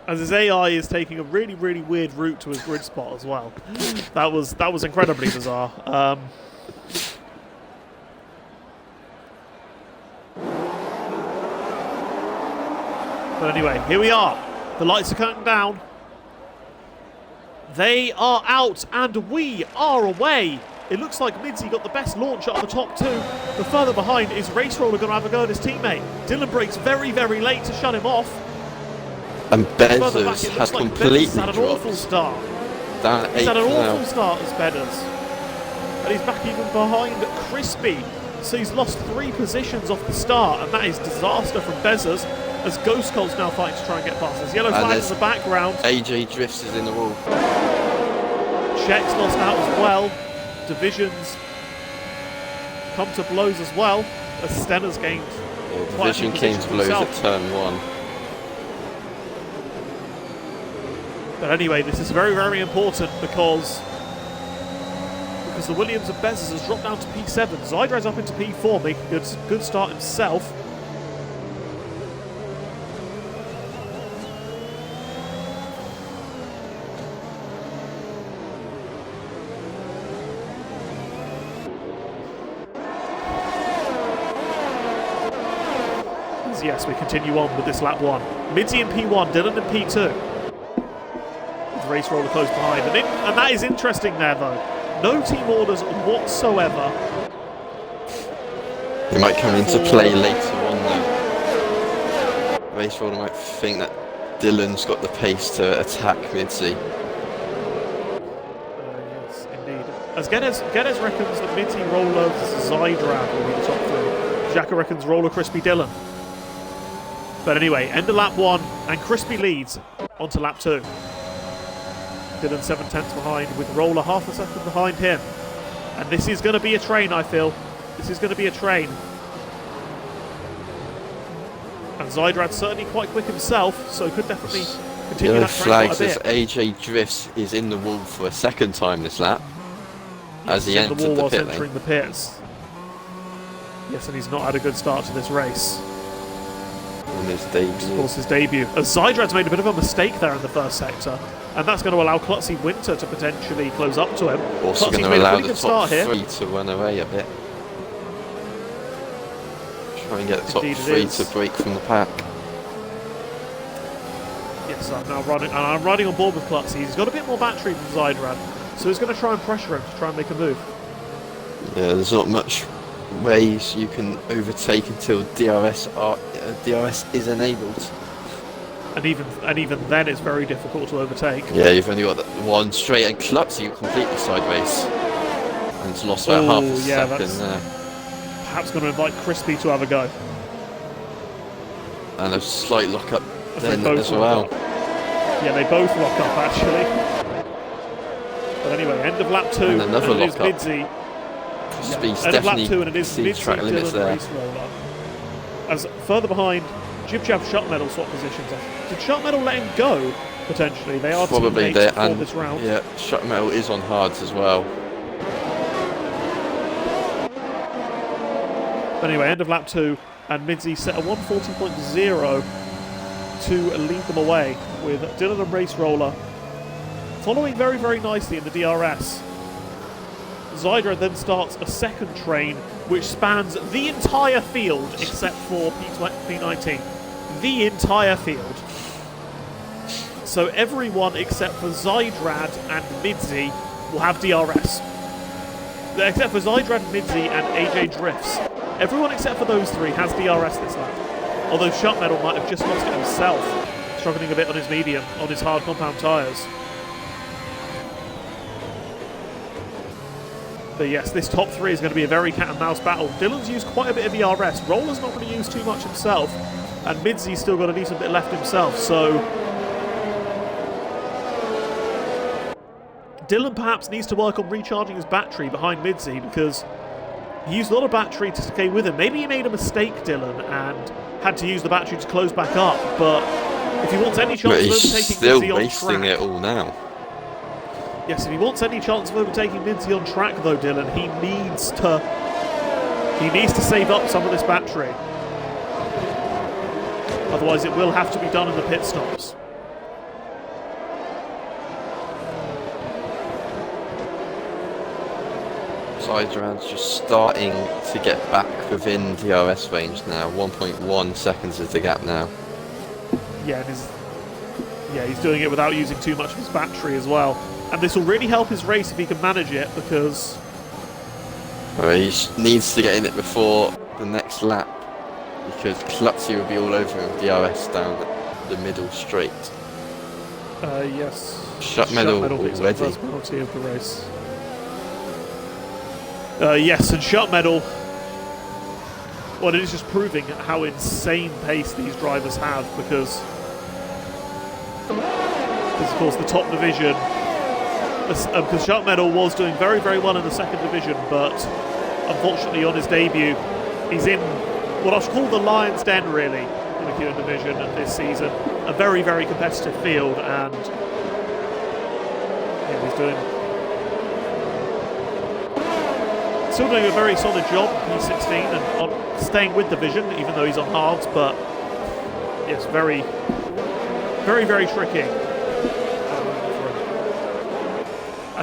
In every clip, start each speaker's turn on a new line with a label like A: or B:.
A: As his AI is taking a really, really weird route to his grid spot as well. That was incredibly bizarre. But anyway, here we are. The lights are cutting down. They are out, and we are away. It looks like Midzi got the best launch out of the top two. The further behind is Race Roller going to have a go at his teammate. Dylan brakes very, very late to shut him off.
B: And Bezzers has completely
A: had an awful start. He's had an awful start as Bedders. And he's back even behind Crispy. So he's lost 3 positions off the start, and that is disaster from Bezzers. As Ghost Colt's now fighting to try and get past. There's yellow flags in the background.
B: AJ Drifts is in the wall.
A: Check's lost out as well. Divisions come to blows as well. As Stenner's gained.
B: Yeah, Division came to blows at turn 1.
A: But anyway, this is very, very important because the Williams of Bezzers has dropped down to P7. Zydrad's up into P4, making a good start himself. Yes, we continue on with this lap 1. Midzi in P1, Dylan in P2. With Race Roller close behind. And that is interesting there, though. No team orders whatsoever.
B: They might come into play later on, though. Race Roller might think that Dylan's got the pace to attack Midzi.
A: Yes, indeed. As Geddes reckons that Midzi, Roller, Zydrad will be the top 3. Jacka reckons Roller, Crispy, Dylan. But anyway, end of lap 1, and Crispy leads onto lap 2. Dylan 7/10 behind, with Roller half a second behind him. And this is going to be a train, I feel. This is going to be a train. And Zydrad's certainly quite quick himself, so could definitely continue that train quite a bit.
B: Flags as AJ Drifts is in the wall for a second time this lap. As he entered the pit lane.
A: Entering the pits. Yes, and he's not had a good start to this race.
B: His debut.
A: Of course, his debut. As Zydrad's made a bit of a mistake there in the first sector, and that's going to allow Klutzy Winter to potentially close up to him.
B: Also going to allow the top 3 to run away a bit. Try and get the top 3 to break from the pack.
A: Yes, I'm riding on board with Klutzy. He's got a bit more battery than Zydrad, so he's going to try and pressure him to try and make a move.
B: Yeah, there's not much ways you can overtake until DRS is enabled,
A: and even then it's very difficult to overtake.
B: Yeah, you've only got one straight, and Klutzy completely sideways and it's lost about half a second there.
A: Perhaps going to invite Crispy to have a go,
B: and a slight lock up then as well.
A: Yeah, they both lock up actually. But anyway, end of lap 2,
B: and another lock up.
A: Midzi.
B: End of lap 2, and it is
A: Midzi,
B: track limits there.
A: Race Roller. As further behind, Jib Jab Shut Metal swap positions. Did Shut Metal let him go, potentially? They are
B: probably there, and
A: this round.
B: Yeah, Shut Metal is on hards as well.
A: But anyway, end of lap 2, and Midzi set a 140.0 to lead them away, with Dylan and Race Roller following very, very nicely in the DRS. Zydrad then starts a second train, which spans the entire field except for P19. The entire field. So everyone except for Zydrad and Midzi will have DRS. Except for Zydrad, Midzi, and AJ Drifts. Everyone except for those 3 has DRS this lap. Although Shut Metal might have just lost it himself, struggling a bit on his medium, on his hard compound tyres. But yes, this top 3 is going to be a very cat and mouse battle. Dylan's used quite a bit of DRS. Roller's not going to use too much himself. And Midzi's still got a decent bit left himself. So Dylan perhaps needs to work on recharging his battery behind Midzi, because he used a lot of battery to stay with him. Maybe he made a mistake, Dylan, and had to use the battery to close back up. But if he wants any chance of overtaking Midzi on track...
B: He's still wasting it all now.
A: Yes, if he wants any chance of overtaking Midzi on track, though, Dylan, he needs to save up some of this battery. Otherwise, it will have to be done in the pit stops.
B: Sidran's just starting to get back within DRS range now. 1.1 seconds is the gap now.
A: Yeah, he's doing it without using too much of his battery as well. And this will really help his race if he can manage it, because...
B: He needs to get in it before the next lap, because Klutzy will be all over him with DRS down the middle straight.
A: Yes.
B: Shut medal
A: picks up the
B: already.
A: first penalty of the race. Yes, and shut medal. Well, it is just proving how insane pace these drivers have, because of course the top division. Because shut medal was doing very, very well in the second division, but unfortunately on his debut, he's in what I should call the lion's den, really, in the McKeon division this season. A very, very competitive field, and yeah, he's still doing a very solid job in P16 and on staying with the division, even though he's on hards. But yes, very, very, very tricky.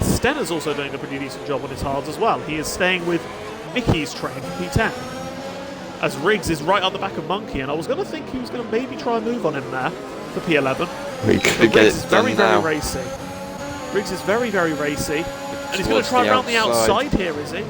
A: Stener's also doing a pretty decent job on his hards as well. He is staying with Mickey's train for P10. As Riggs is right on the back of Monkey, and I was going to think he was going to maybe try and move on him there for P11.
B: We could get it done now.
A: Very racy. Riggs is very, very racy. And he's going to try around the outside here, is he?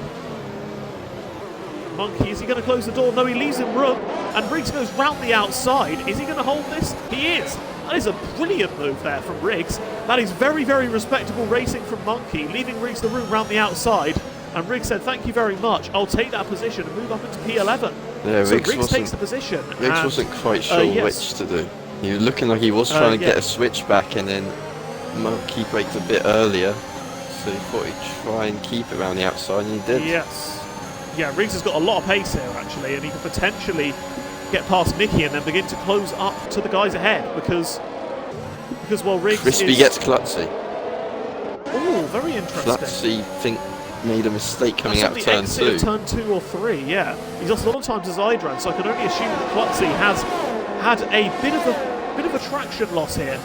A: Monkey, is he going to close the door? No, he leaves him room. And Riggs goes round the outside. Is he going to hold this? He is. That is a brilliant move there from Riggs. That is very, very respectable racing from Monkey, leaving Riggs the room round the outside. And Riggs said, thank you very much. I'll take that position and move up into P11.
B: Yeah,
A: so Riggs takes the position.
B: Riggs wasn't quite sure which to do. He was looking like he was trying to get a switch back, and then Monkey braked a bit earlier. So he thought he'd try and keep it around the outside, and he did.
A: Yes. Yeah, Riggs has got a lot of pace here, actually, and he could potentially get past Mickey and then begin to close up to the guys ahead, because while Riggs
B: Crispy gets Klutzy.
A: Oh, very interesting.
B: Klutzy, think, made a mistake coming out of turn 2.
A: Turn 2 or 3, yeah. He's lost a lot of time to Zydran, so I can only assume that Klutzy has had a bit of a traction loss here.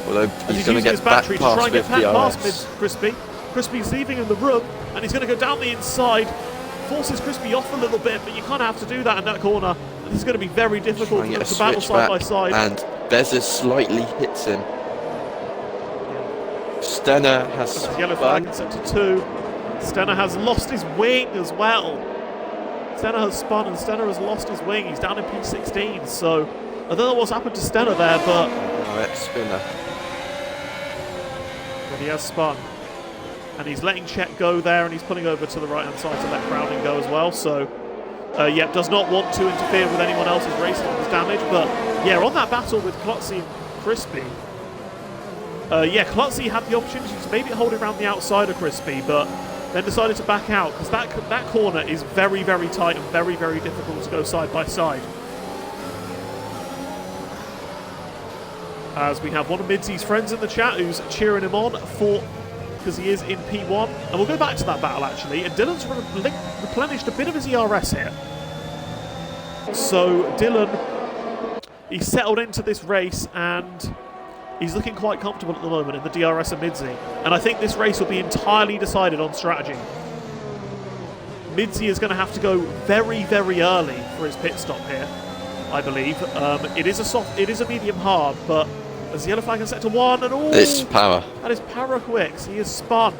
B: Although he's going to get back past with DRS.
A: Crispy. Crispy's leaving in the room, and he's going to go down the inside. Forces Crispy off a little bit, but you kind of have to do that in that corner. And it's going to be very difficult for them to battle side by side.
B: And Bezos slightly hits him. Stenner has
A: yellow flag in sector 2. Stenner has lost his wing as well. Stenner has spun and Stenner has lost his wing. He's down in P16, so I don't know what's happened to Stenner there, but...
B: Oh, ex-spinner.
A: But he has spun. And he's letting Chet go there, and he's pulling over to the right-hand side to let Crowding go as well. So, yeah, does not want to interfere with anyone else's racing with his damage. But, yeah, on that battle with Klutzy and Crispy, yeah, Klutzy had the opportunity to maybe hold it around the outside of Crispy, but then decided to back out, because that corner is very, very tight and very, very difficult to go side by side. As we have one of Midsy's friends in the chat who's cheering him on for... because he is in P1. And we'll go back to that battle, actually. And Dylan's replenished a bit of his ERS here. So Dylan, he's settled into this race, and he's looking quite comfortable at the moment in the DRS of Midsy. And I think this race will be entirely decided on strategy. Midsy is going to have to go very, very early for his pit stop here, I believe. It is a medium hard, but there's the yellow flag in sector 1, and all.
B: It's power.
A: That is Para Quicks. He is spun.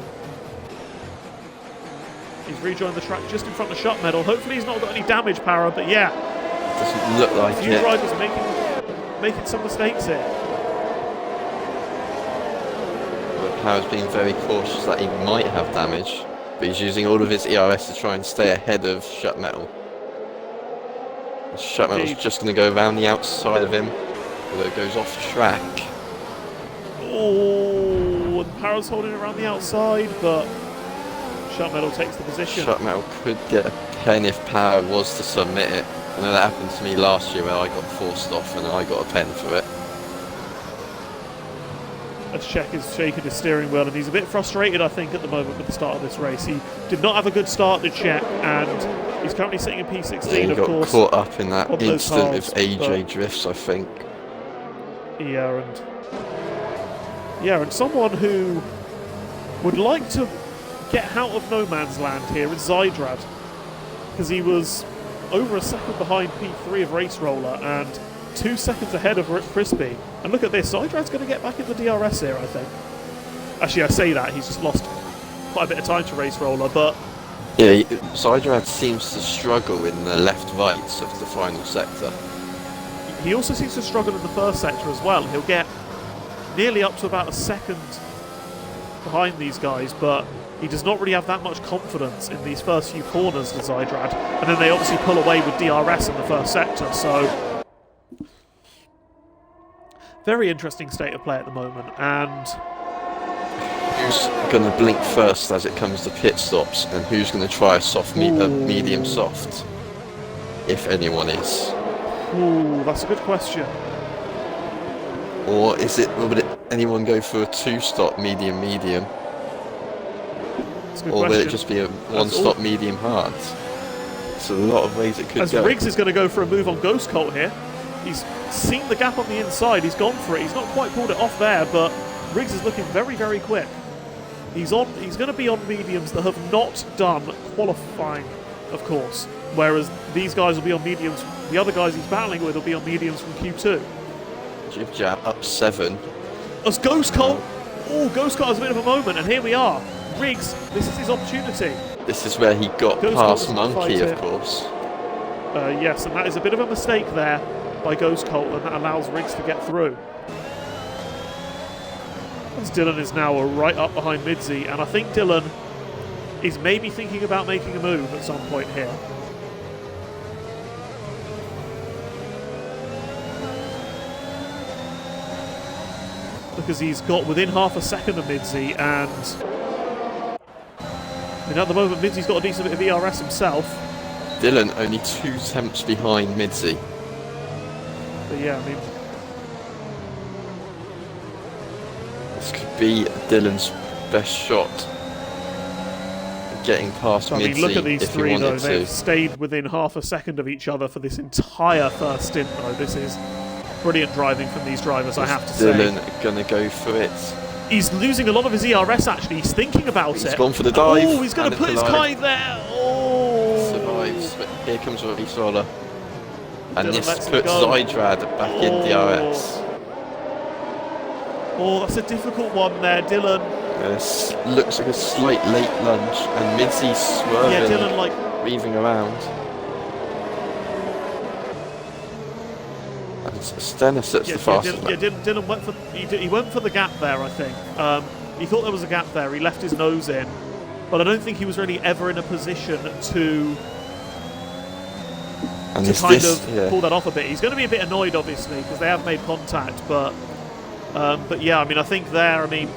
A: He's rejoined the track just in front of Shot Medal. Hopefully he's not got any damage, Para, but yeah.
B: Doesn't look like
A: a few drivers making some mistakes here.
B: Well, Para's being very cautious that he might have damage, but he's using all of his ERS to try and stay ahead of Shut Metal. Shut Metal's just going to go around the outside of him. Although it goes off track.
A: Oh, and Para's holding it around the outside, but Shut Metal takes the position.
B: Shut Metal could get a pen if Para was to submit it. I know that happened to me last year where I got forced off and I got a pen for it.
A: As Czech is shaking his steering wheel, and he's a bit frustrated, I think, at the moment with the start of this race. He did not have a good start, did Czech, and he's currently sitting in P16,
B: yeah, he
A: of course.
B: He got caught up in that instant of AJ drifts, I think.
A: Yeah, and someone who would like to get out of no man's land here is Zydrad, because he was over a second behind P3 of Race Roller and 2 seconds ahead of Crispy. And look at this, Zydrad's going to get back into DRS here, I think. Actually, I say that, he's just lost quite a bit of time to Race Roller, but...
B: Yeah, Zydrad seems to struggle in the left-rights of the final sector.
A: He also seems to struggle in the first sector as well. He'll get nearly up to about a second behind these guys, but he does not really have that much confidence in these first few corners, the Zydrad. And then they obviously pull away with DRS in the first sector, so... Very interesting state of play at the moment, and...
B: Who's going to blink first as it comes to pit stops, and who's going to try a soft, medium soft, if anyone is?
A: Ooh, that's a good question.
B: Or is it? Will anyone go for a 2-stop medium? Or will it just be a 1-stop medium hard? There's a lot of ways it could
A: go. As Riggs is going to go for a move on Ghost Colt here. He's seen the gap on the inside. He's gone for it. He's not quite pulled it off there, but Riggs is looking very, very quick. He's going to be on mediums that have not done qualifying, of course. Whereas these guys will be on mediums. The other guys he's battling with will be on mediums from Q2.
B: Jib Jab up 7.
A: As Ghost Colt. Oh, Ghost Colt has a bit of a moment, and here we are. Riggs, this is his opportunity.
B: This is where he got past Monkey, of course.
A: Yes, and that is a bit of a mistake there by Ghost Colt, and that allows Riggs to get through. As Dylan is now right up behind Midzi, and I think Dylan is maybe thinking about making a move at some point here. Because he's got within half a second of Midzi, and at the moment Midzi's got a decent bit of ERS himself.
B: Dylan only 2 tenths behind Midzi.
A: But yeah, I mean,
B: this could be Dylan's best shot getting past Midzi.
A: Look at these three though, they've stayed within half a second of each other for this entire first stint though. This is brilliant driving from these drivers, I have to say.
B: Dylan gonna go for it.
A: He's losing a lot of his ERS actually, he's thinking about it.
B: He's gone for the dive.
A: Oh, he's going to put his kite there. Oh!
B: Survives, but here comes Race Roller. And Dylan this puts Zydrad back in DRS.
A: Oh, that's a difficult one there, Dylan.
B: This looks like a slight late lunge, and Midzi swerving,
A: yeah, Dylan,
B: weaving around. Stennis that's the fastest.
A: Dylan went for he went for the gap there, I think. He thought there was a gap there. He left his nose in, but I don't think he was really ever in a position to pull that off a bit. He's going to be a bit annoyed, obviously, because they have made contact. But yeah, I mean, I think there, I mean,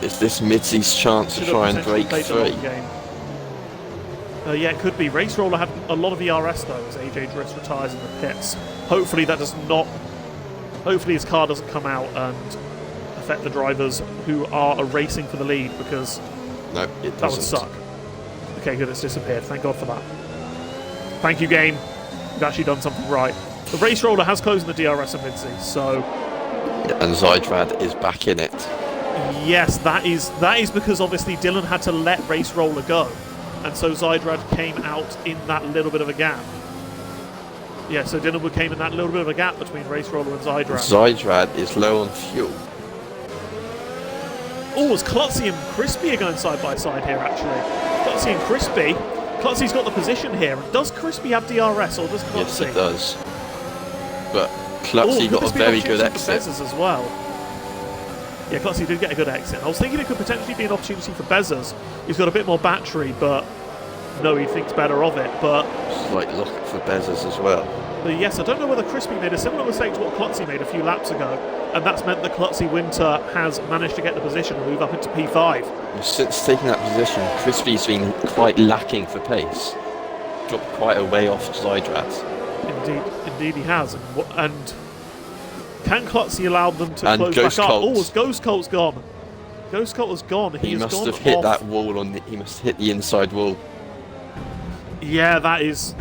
B: is this Midzi's chance to try and break free?
A: Yeah, it could be. Race Roller had a lot of ERS though as AJ Drift retires in the pits. Hopefully that does not... Hopefully his car doesn't come out and affect the drivers who are racing for the lead, because
B: no, it doesn't.
A: That would suck. Okay, good, it's disappeared. Thank God for that. Thank you, game. You've actually done something right. The Race Roller has closed in the DRS and Midzi, so...
B: Yeah, and Zydrad is back in it.
A: Yes, that is because obviously Dylan had to let Race Roller go. And so Zydrad came out in that little bit of a gap. Yeah, so Dylan came in that little bit of a gap between Race Roller and Zydrad.
B: Zydrad is low on fuel.
A: Oh, as Klutzy and Crispy are going side by side here, actually. Klutzy and Crispy. Klutzy's got the position here. Does Crispy have DRS, or does Klutzy?
B: Yes, it does. But Klutzy got a very good exit.
A: For Bezzers as well. Yeah, Klutzy did get a good exit. I was thinking it could potentially be an opportunity for Bezzers. He's got a bit more battery, but no, he thinks better of it. But
B: slight look for Bezzers as well.
A: But yes, I don't know whether Crispy made a similar mistake to what Klutzy made a few laps ago, and that's meant that Klutzy Winter has managed to get the position and move up into P5.
B: Since taking that position, Crispy's been quite lacking for pace. Dropped quite a way off Zydrad.
A: Indeed he has. And can Klutzy allow them to close back up? Oh, Ghost Colt's gone. Ghost Colt has gone.
B: He must have hit that wall he must hit the inside wall.
A: Yeah, that is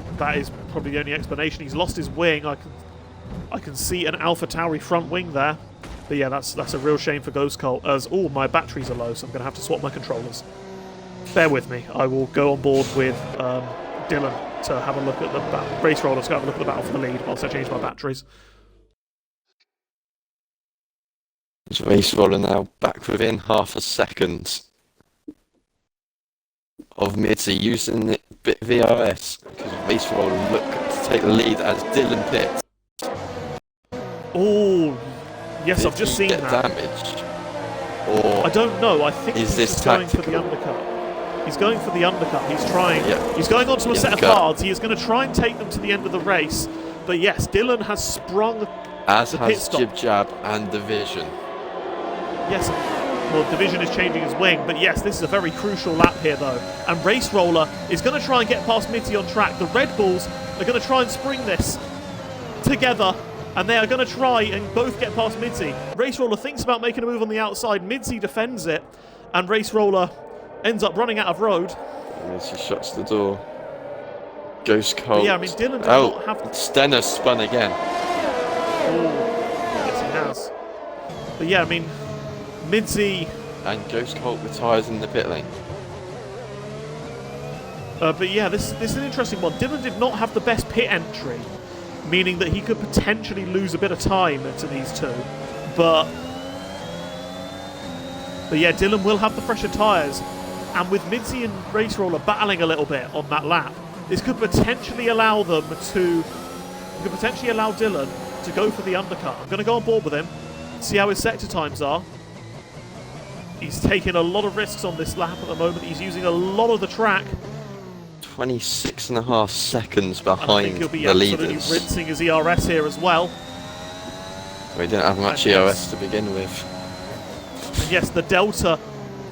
A: probably the only explanation. He's lost his wing. I can see an Alpha Tauri front wing there. But yeah, that's a real shame for Ghost Cult, as all my batteries are low, so I'm going to have to swap my controllers. Bear with me. I will go on board with Dylan to have a look at the race roller, to have a look at the battle for the lead whilst I change my batteries.
B: Race roller now back within half a second of Mitzi using the bit VRS, because race roller look to take the lead as Dylan pits.
A: Oh, yes, I've just seen
B: get
A: that.
B: Damaged? Or
A: I don't know. I think
B: he's
A: just going for the undercut. He's going for the undercut. He's trying.
B: Yeah.
A: He's going onto a set of hards. He is going to try and take them to the end of the race. But yes, Dylan has sprung
B: as
A: the
B: has
A: pit stop.
B: Jib Jab and Division.
A: Yes, well, Division is changing his wing, but yes, this is a very crucial lap here, though. And Race Roller is going to try and get past Mitzi on track. The Red Bulls are going to try and spring this together, and they are going to try and both get past Mitzi. Race Roller thinks about making a move on the outside. Mitzi defends it, and Race Roller ends up running out of road.
B: Mitzi shuts the door. Ghost Cult.
A: Yeah, I mean, Dylan did not have...
B: Stenner spun again.
A: Oh, yes, he has. But yeah, I mean... Mitzi
B: and Ghost Cult retires in the pit lane.
A: But yeah, this is an interesting one. Dylan did not have the best pit entry, meaning that he could potentially lose a bit of time to these two. But yeah, Dylan will have the fresher tyres, and with Mitzi and Race Roller battling a little bit on that lap, this could potentially allow them to allow Dylan to go for the undercut. I'm going to go on board with him, see how his sector times are. He's taking a lot of risks on this lap at the moment. He's using a lot of the track.
B: 26.5 seconds behind
A: he'll be
B: the
A: absolutely
B: leaders.
A: rinsing his ERS here as well.
B: We didn't have much ERS to begin with.
A: And yes, the delta,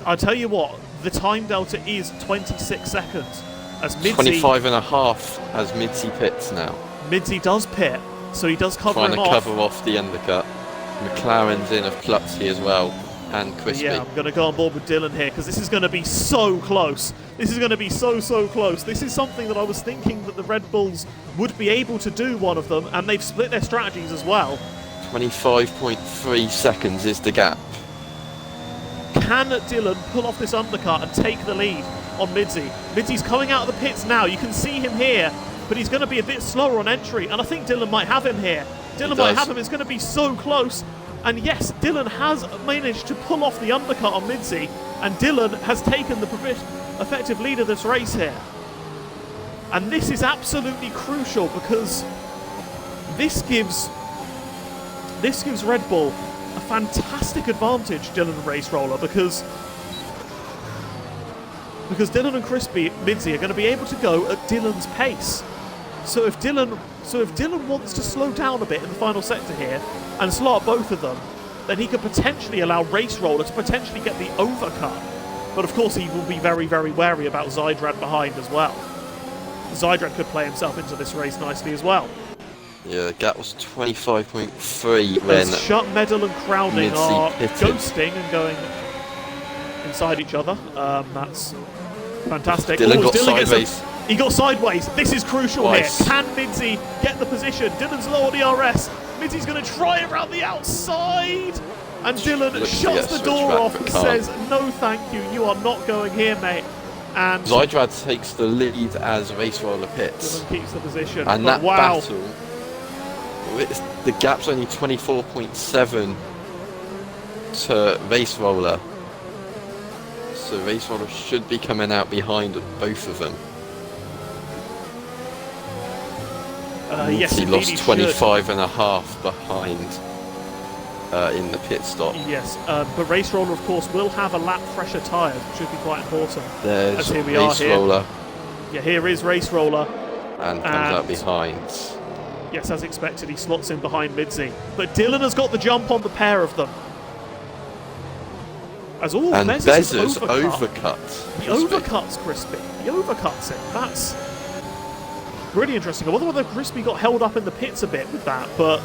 A: I'll tell you what, the time delta is 26 seconds. As Mitzi,
B: 25.5 as Mitzi pits now.
A: Mitzi does pit, so he does cover him off.
B: Trying to cover off the undercut. McLaren's in of Klutzy as well. And Crispy.
A: Yeah, I'm going to go on board with Dylan here because this is going to be so close. This is going to be so close. This is something that I was thinking that the Red Bulls would be able to do, one of them, and they've split their strategies as well.
B: 25.3 seconds is the gap.
A: Can Dylan pull off this undercut and take the lead on Mitzi? Mitzi's coming out of the pits now. You can see him here, but he's going to be a bit slower on entry, and I think Dylan might have him here. Dylan might have him. It's going to be so close. And yes, Dylan has managed to pull off the undercut on Mitzi, and Dylan has taken the effective lead of this race here. And this is absolutely crucial because this gives Red Bull a fantastic advantage, Dylan and Race Roller, because Dylan and Mitzi are going to be able to go at Dylan's pace. So if Dylan wants to slow down a bit in the final sector here and slot both of them, then he could potentially allow Race Roller to potentially get the overcut. But of course he will be very, very wary about Zydrad behind as well. Zydrad could play himself into this race nicely as well.
B: Yeah, the gap was 25.3 when
A: Sharp Medal and Crowding
B: Mitzi
A: are
B: pitted.
A: ghosting and going inside each other. That's fantastic.
B: Dylan got sideways.
A: He got sideways. This is crucial
B: Twice.
A: here. Can Mitzi get the position? Dylan's low on the RS. Mitzi's going to try around the outside. And Dylan shuts the door off and says, no thank you, you are not going here, mate. And
B: Zydrad takes the lead as Race Roller pits.
A: Dylan keeps the position.
B: And
A: but
B: that battle, the gap's only 24.7 to Race Roller. So Race Roller should be coming out behind both of them.
A: Yes,
B: he lost 25.5 behind in the pit stop.
A: Yes, but Race Roller, of course, will have a lap fresher tyres, which should be quite important.
B: There's Race Roller.
A: Yeah, here is Race Roller.
B: And comes out behind.
A: Yes, as expected, he slots in behind Mitzi. But Dylan has got the jump on the pair of them.
B: And
A: Bez's
B: overcut.
A: The overcut's Crispy. The overcut's it. That's really interesting. I wonder whether Crispy got held up in the pits a bit with that, but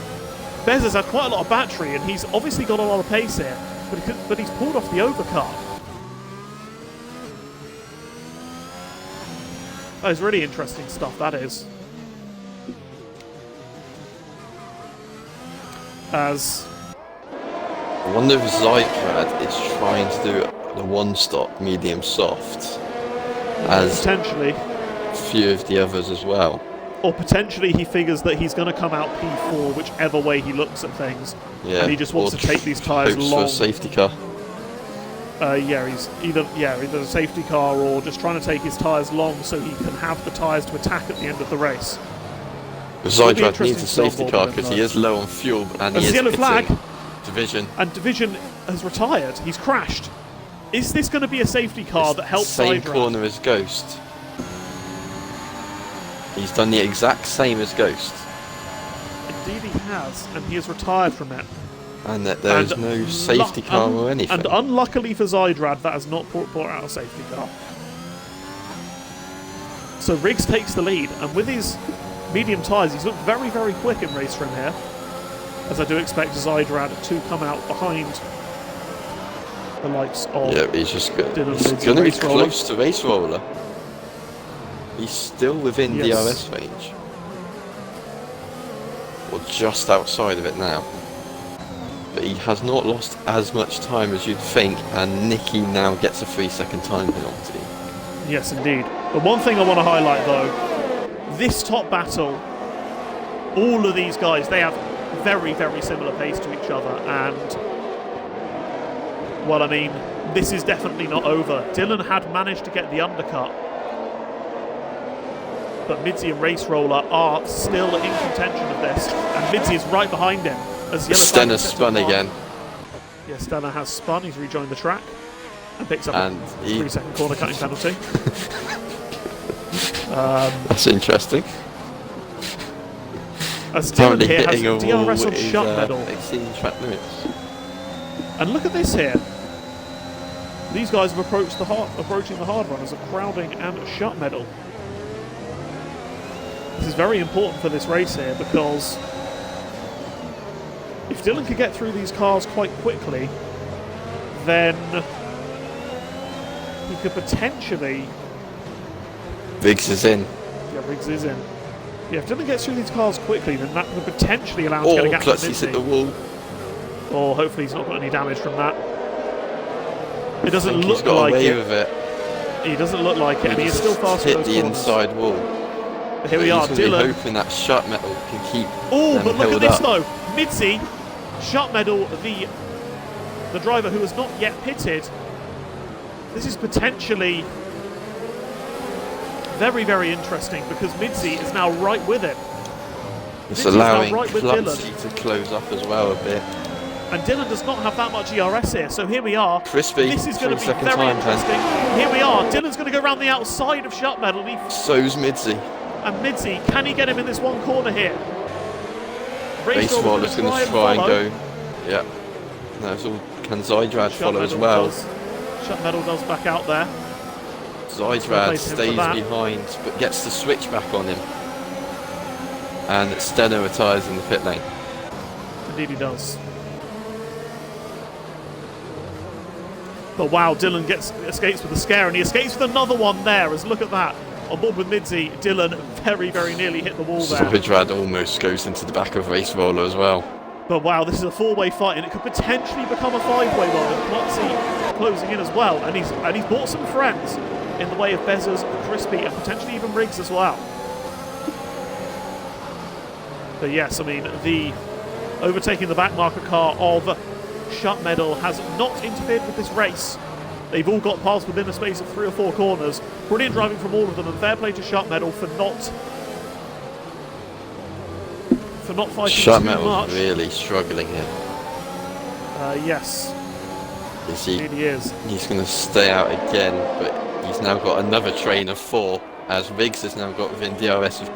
A: Bez has had quite a lot of battery, and he's obviously got a lot of pace here, but he's pulled off the overcut. That is really interesting stuff, that is.
B: I wonder if Zykrad is trying to do the one-stop medium soft, as
A: Potentially.
B: a few of the others as well.
A: Or potentially he figures that he's going to come out P4 whichever way he looks at things.
B: Yeah.
A: And he just wants
B: or
A: to take these tyres
B: hopes
A: long.
B: for a safety car.
A: He's either a safety car or just trying to take his tyres long so he can have the tyres to attack at the end of the race.
B: Zykrad needs a safety car because he is low on fuel and he is
A: yellow flag.
B: Division.
A: And Division has retired. He's crashed. Is this going to be a safety car that helps
B: Same
A: Zykrad?
B: corner as Ghost. He's done the exact same as Ghost.
A: Indeed he has, and he has retired from it.
B: And that there is no safety car or anything.
A: And unluckily for Zykrad, that has not brought out a safety car. So Riggs takes the lead, and with his medium tyres, he's looked very, very quick in race trim here. As I do expect Zykrad to come out behind the likes of
B: he's just
A: Dylan
B: going to be close to Race Roller. He's still within DRS range. Or just outside of it now. But he has not lost as much time as you'd think, and Nicky now gets a 3-second time penalty.
A: Yes, indeed. The one thing I want to highlight, though, this top battle, all of these guys, they have very, very similar pace to each other, and, well, I mean, this is definitely not over. Dylan had managed to get the undercut, but Midzi and Race Roller are still in contention of this, and Midzi is right behind him. As
B: Stenner spun again.
A: Yeah, Stenner has spun. He's rejoined the track and picks up a 3-second corner cutting penalty.
B: That's interesting.
A: As Dylan here has
B: hitting a
A: DRS on shut medal.
B: Exceeding track limits.
A: And look at this here. These guys have approaching the hard runners of crowding and shut medal. This is very important for this race here because if Dylan could get through these cars quite quickly, then he could potentially...
B: Riggs is in.
A: Yeah, Riggs is in. Yeah, if Dylan gets through these cars quickly, then that could potentially allow him to get a gap to
B: Klutzy's hit the wall.
A: Or hopefully he's not got any damage from that. It doesn't look
B: he's got
A: like
B: away
A: it.
B: with it.
A: He doesn't look like it, and he is still faster
B: hit
A: than
B: the inside wall.
A: But here we are, Dylan.
B: Hoping that shut metal can keep
A: Oh, but look at this
B: up.
A: though. Midzi, shut medal, the driver who has not yet pitted. This is potentially very, very interesting because Midzi is now right with it.
B: It's
A: Midzi's
B: allowing
A: now right with
B: Klutzy to close up as well a bit.
A: And Dylan does not have that much ERS here, so here we are.
B: Crispy,
A: this is going to be
B: 3-second
A: very
B: time
A: interesting. Here we are. Dylan's going to go around the outside of shut medal.
B: So's Midzi.
A: And Midzi, can he get him in this one corner here?
B: Race Roller's going to try and go. Yeah. That's all. Can Zykrad follow as well?
A: Shut medal does back out there.
B: Zykrad stays behind but gets the switch back on him. And Stenner retires in the pit lane.
A: Indeed he does. But wow, Dylan escapes with a scare, and he escapes with another one there, as look at that. On board with Midzi, Dylan very, very nearly hit the wall there.
B: Zykrad almost goes into the back of Race Roller as well.
A: But wow, this is a four-way fight, and it could potentially become a five-way one, with Klutzy closing in as well. And he's brought some friends in the way of Bezzers, Crispy, and potentially even Riggs as well. But yes, I mean, the overtaking the backmarker car of Shut Medal has not interfered with this race. They've all got past within a space of 3 or 4 corners. Brilliant driving from all of them, and fair play to Shut Medal for not fighting
B: Shut
A: too
B: Metal's
A: much.
B: really struggling here.
A: Yes.
B: Indeed
A: he is.
B: He's going to stay out again, but he's now got another train of 4, as Riggs has now got within DRS of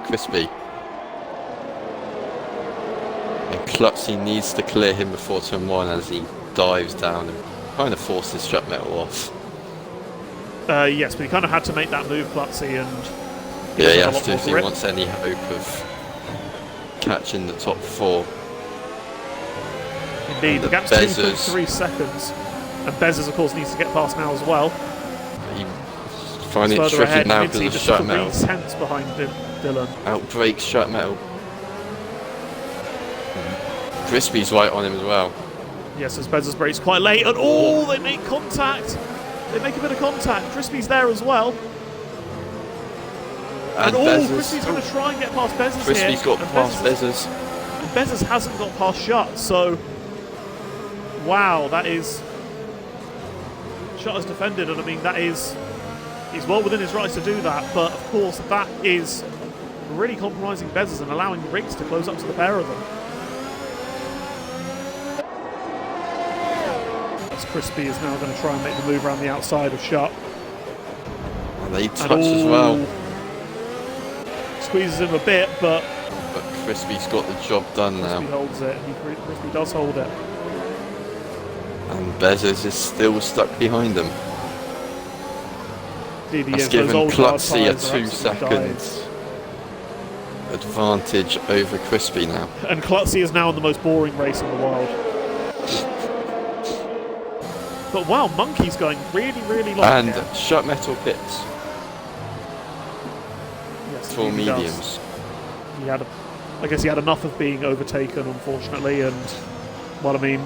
B: Crispy. And Klutzy needs to clear him before turn 1 as he dives down and kind of forces Shut Metal off.
A: Yes, but he kind of had to make that move, Klutzy, and
B: yeah, he has to if he wants any hope of catching the top 4.
A: Indeed, the gap's 2.3 seconds, and Bezzers, of course, needs to get past now as well.
B: He finding it tricky now because of Shut Metal.
A: 3 tenths behind Dylan.
B: Outbreaks Shut Metal. Crispy's right on him as well.
A: Yes, as Bezos brakes quite late, and oh, they make contact. They make a bit of contact. Crispy's there as well. And Crispy's going to try and get past Bezos here.
B: Crispy's got past Bezos.
A: And Bezos hasn't got past Shutt, so... Wow, that is... Shutt has defended, and I mean, that is... He's well within his rights to do that, but of course, that is really compromising Bezos and allowing Riggs to close up to the pair of them. As Crispy is now going to try and make the move around the outside of Shutt.
B: And they touch as well.
A: Squeezes him a bit, but
B: Crispy's got the job done now.
A: Crispy holds it. Crispy does hold it.
B: And Bezos is still stuck behind him.
A: That's
B: given Klutzy a 2 seconds advantage over Crispy now.
A: And Klutzy is now in the most boring race in the world. But wow, Monkey's going really, really long.
B: And
A: here.
B: Shutt Metal pits.
A: Yes,
B: for mediums.
A: He had, I guess he had enough of being overtaken, unfortunately, and well, I mean,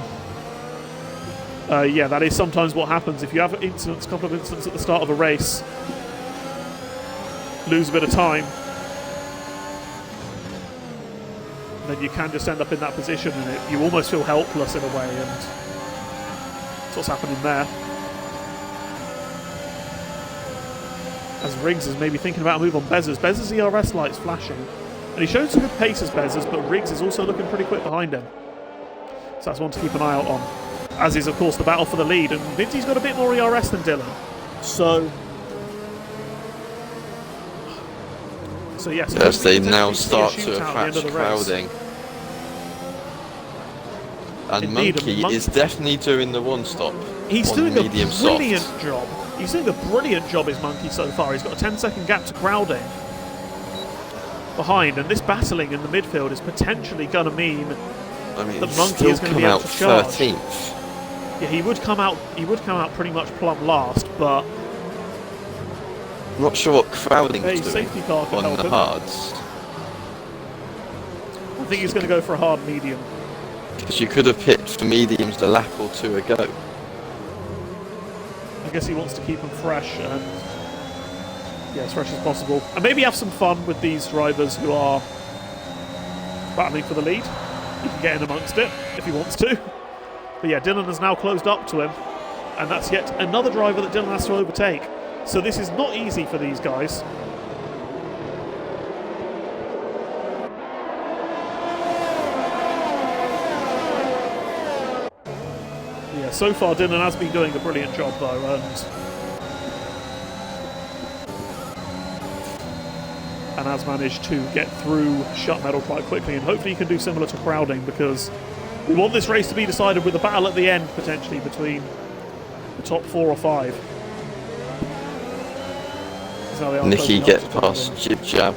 A: yeah, that is sometimes what happens if you have incidents, a couple of incidents at the start of a race, lose a bit of time, then you can just end up in that position, and you almost feel helpless in a way, and that's what's happening there. As Riggs is maybe thinking about a move on Bezos. Bezos' ERS light's flashing. And he shows some good pace as Bezos, but Riggs is also looking pretty quick behind him. So that's one to keep an eye out on. As is, of course, the battle for the lead. And Vinty's got a bit more ERS than Dylan. So yes.
B: As they now start to attract crowding. And
A: Indeed,
B: Monkey is definitely doing the one stop.
A: He's doing a brilliant
B: soft.
A: job. He's doing a brilliant job, is Monkey, so far. He's got a 10-second gap to crowding behind, and this battling in the midfield is potentially going to mean that Monkey is going to be able to charge.
B: 13th.
A: Yeah, he would come out. He would come out pretty much plumb last, but
B: not sure what crowding is doing
A: safety car can
B: on
A: help
B: the
A: him.
B: hards.
A: I think he's going to go for a hard medium.
B: Because you could have picked for mediums a lap or two ago.
A: I guess he wants to keep them fresh, and yeah, as fresh as possible. And maybe have some fun with these drivers who are battling for the lead. He can get in amongst it if he wants to. But yeah, Dylan has now closed up to him, and that's yet another driver that Dylan has to overtake. So this is not easy for these guys. Yeah, so far Dylan has been doing a brilliant job though, and has managed to get through Shutt Metal quite quickly, and hopefully he can do similar to crowding, because we want this race to be decided with a battle at the end, potentially, between the top 4 or 5.
B: Nicky gets past Jib Jab.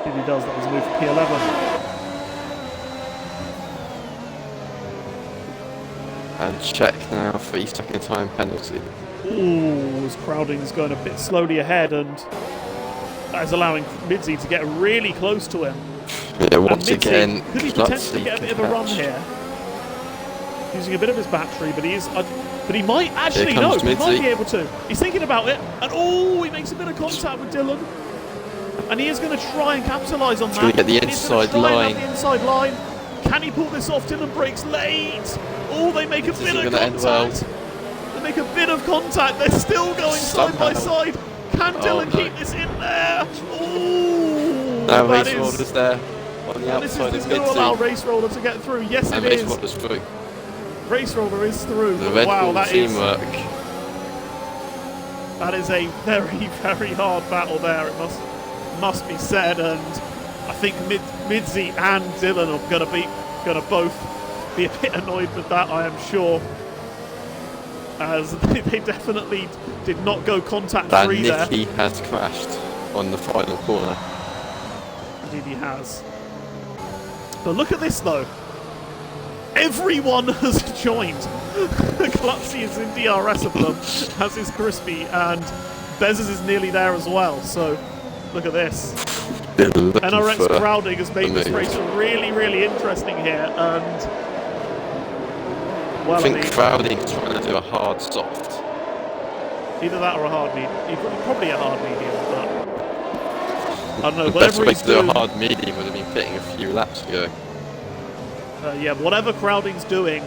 A: If he does, that was a move for P11.
B: And check now, 3-second time penalty.
A: Ooh, as crowding's going a bit slowly ahead, and that is allowing Midzi to get really close to him.
B: Yeah, once again,
A: could he potentially get a bit of a run here? Using a bit of his battery, but he is. But he might actually no. He might be able to. He's thinking about it, and oh, he makes a bit of contact with Dylan, and he is going to try and capitalise on that.
B: He's going to get the inside line.
A: The inside line. Can he pull this off? Dylan breaks late. Oh, they make a bit of contact. They make a bit of contact. They're still going side by side. Can Dylan keep this in there? Oh,
B: no, Race Roller's there on the outside of
A: This is going to allow Race Roller to get through. Yes, it is.
B: Race Roller's through.
A: Race Roller is through.
B: The Red Bull teamwork.
A: That is a very, very hard battle there. It must be said, and I think Midzi and Dylan are going to both be a bit annoyed with that. I am sure, as they definitely did not go contact free there.
B: Nicky has crashed on the final corner.
A: Indeed, he has. But look at this though. Everyone has joined. Klutzy is in DRS of them, as is Crispy, and Bezos is nearly there as well. So look at this. NRX crowding has made this race really, really interesting here, and Well,
B: I think Crowding's trying to do a hard soft.
A: either that or a hard medium. Probably a hard medium, but I don't know.
B: The best
A: Whatever
B: way
A: he's
B: to do
A: doing,
B: a hard medium would have been pitting a few laps ago.
A: yeah, whatever Crowding's doing,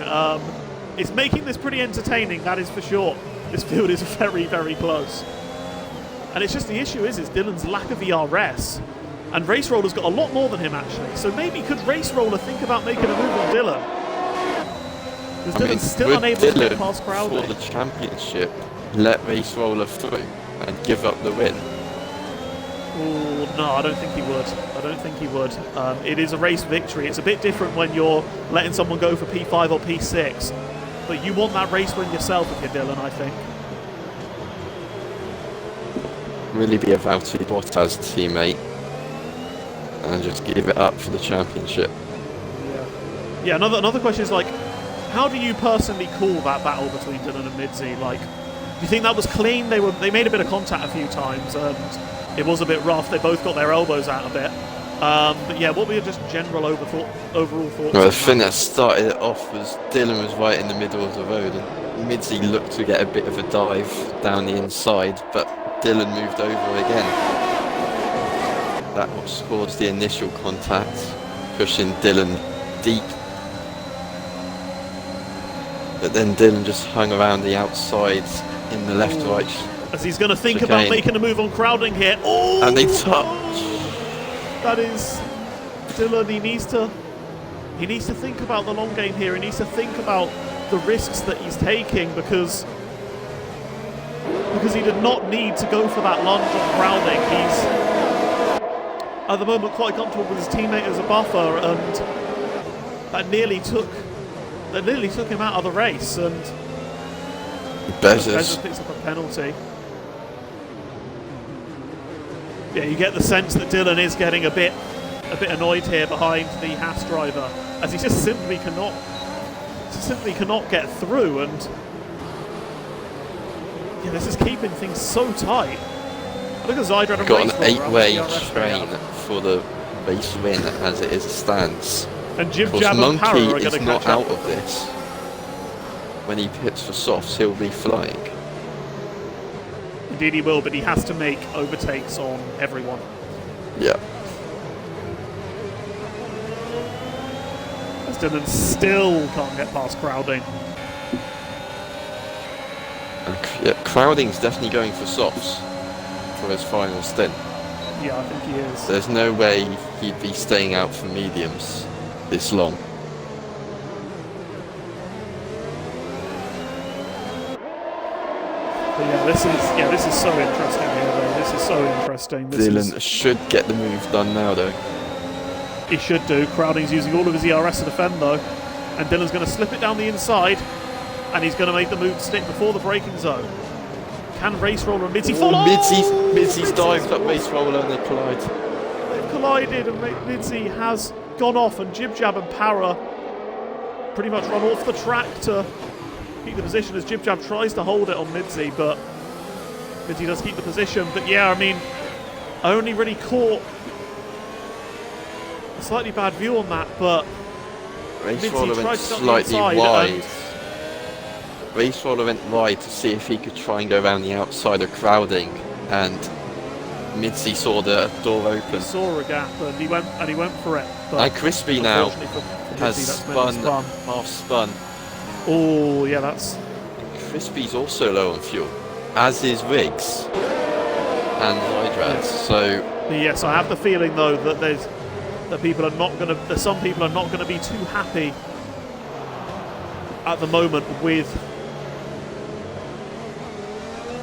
A: it's making this pretty entertaining. That is for sure. This field is very, very close, and it's just the issue is Dylan's lack of ERS, and Race Roller's got a lot more than him actually. So maybe could Race Roller think about making a move on Dylan? Because Dylan's still unable to get past Crowding.
B: For the championship, let Race Roller through and give up the win.
A: Oh, no, I don't think he would. I don't think he would. It is a race victory. It's a bit different when you're letting someone go for P5 or P6. But you want that race win yourself if you're Dylan, I think.
B: Really be a Valtteri Bottas teammate and just give it up for the championship.
A: Yeah, another question is, like, how do you personally call that battle between Dylan and Midzi? Like, do you think that was clean? They made a bit of contact a few times, and it was a bit rough. They both got their elbows out a bit. But yeah, what were your just general overall thoughts?
B: Well, the thing that started it off was Dylan was right in the middle of the road, and Midzi looked to get a bit of a dive down the inside, but Dylan moved over again. That was caused the initial contact, pushing Dylan deep. But then Dylan just hung around the outside in the left-right.
A: As he's going to think about making a move on Crowding here. Oh!
B: And they touch.
A: That is Dylan. He needs to think about the long game here. He needs to think about the risks that he's taking because he did not need to go for that lunge on Crowding. He's at the moment quite comfortable with his teammate as a buffer, and that nearly took him out of the race. And Bezos picks up a penalty. Yeah, you get the sense that Dylan is getting a bit annoyed here behind the Haas driver, as he just simply cannot get through, and yeah, this is keeping things so tight. Look at Zydra and
B: got an 8-way train for the race win as it stands.
A: And Jib Jab and Para are going to catch
B: Monkey is not out of this. When he pits for softs, he'll be flying.
A: Indeed he will, but he has to make overtakes on everyone.
B: Yeah.
A: As Dylan still can't get past Crowding.
B: And yeah, Crowding's definitely going for softs for his final stint.
A: Yeah, I think he is.
B: There's no way he'd be staying out for mediums this long.
A: But yeah, this is so interesting here, though. This is so interesting.
B: Dylan should get the move done now, though.
A: He should do. Crowding's using all of his ERS to defend, though. And Dylan's going to slip it down the inside. And he's going to make the move stick before the braking zone. Can Race Roller and Midzi follow?
B: Midzi's dived up Race Roller and they collide.
A: They've collided, and Midzi has gone off, and Jib Jab and Para pretty much run off the track to keep the position as Jib Jab tries to hold it on Midzi, but Midzi does keep the position. But yeah, I mean, I only really caught a slightly bad view on that, but
B: Race Roller went slightly wide. Race Roller went wide to see if he could try and go around the outside of Crowding, and Midzi saw the door open.
A: He saw a gap and he went for it. But
B: and Crispy now has
A: Midzi,
B: half spun.
A: Oh yeah, that's.
B: Crispy's also low on fuel, as is Riggs and Hydraz.
A: Yes.
B: So
A: yes, I have the feeling though that there's some people are not going to be too happy at the moment with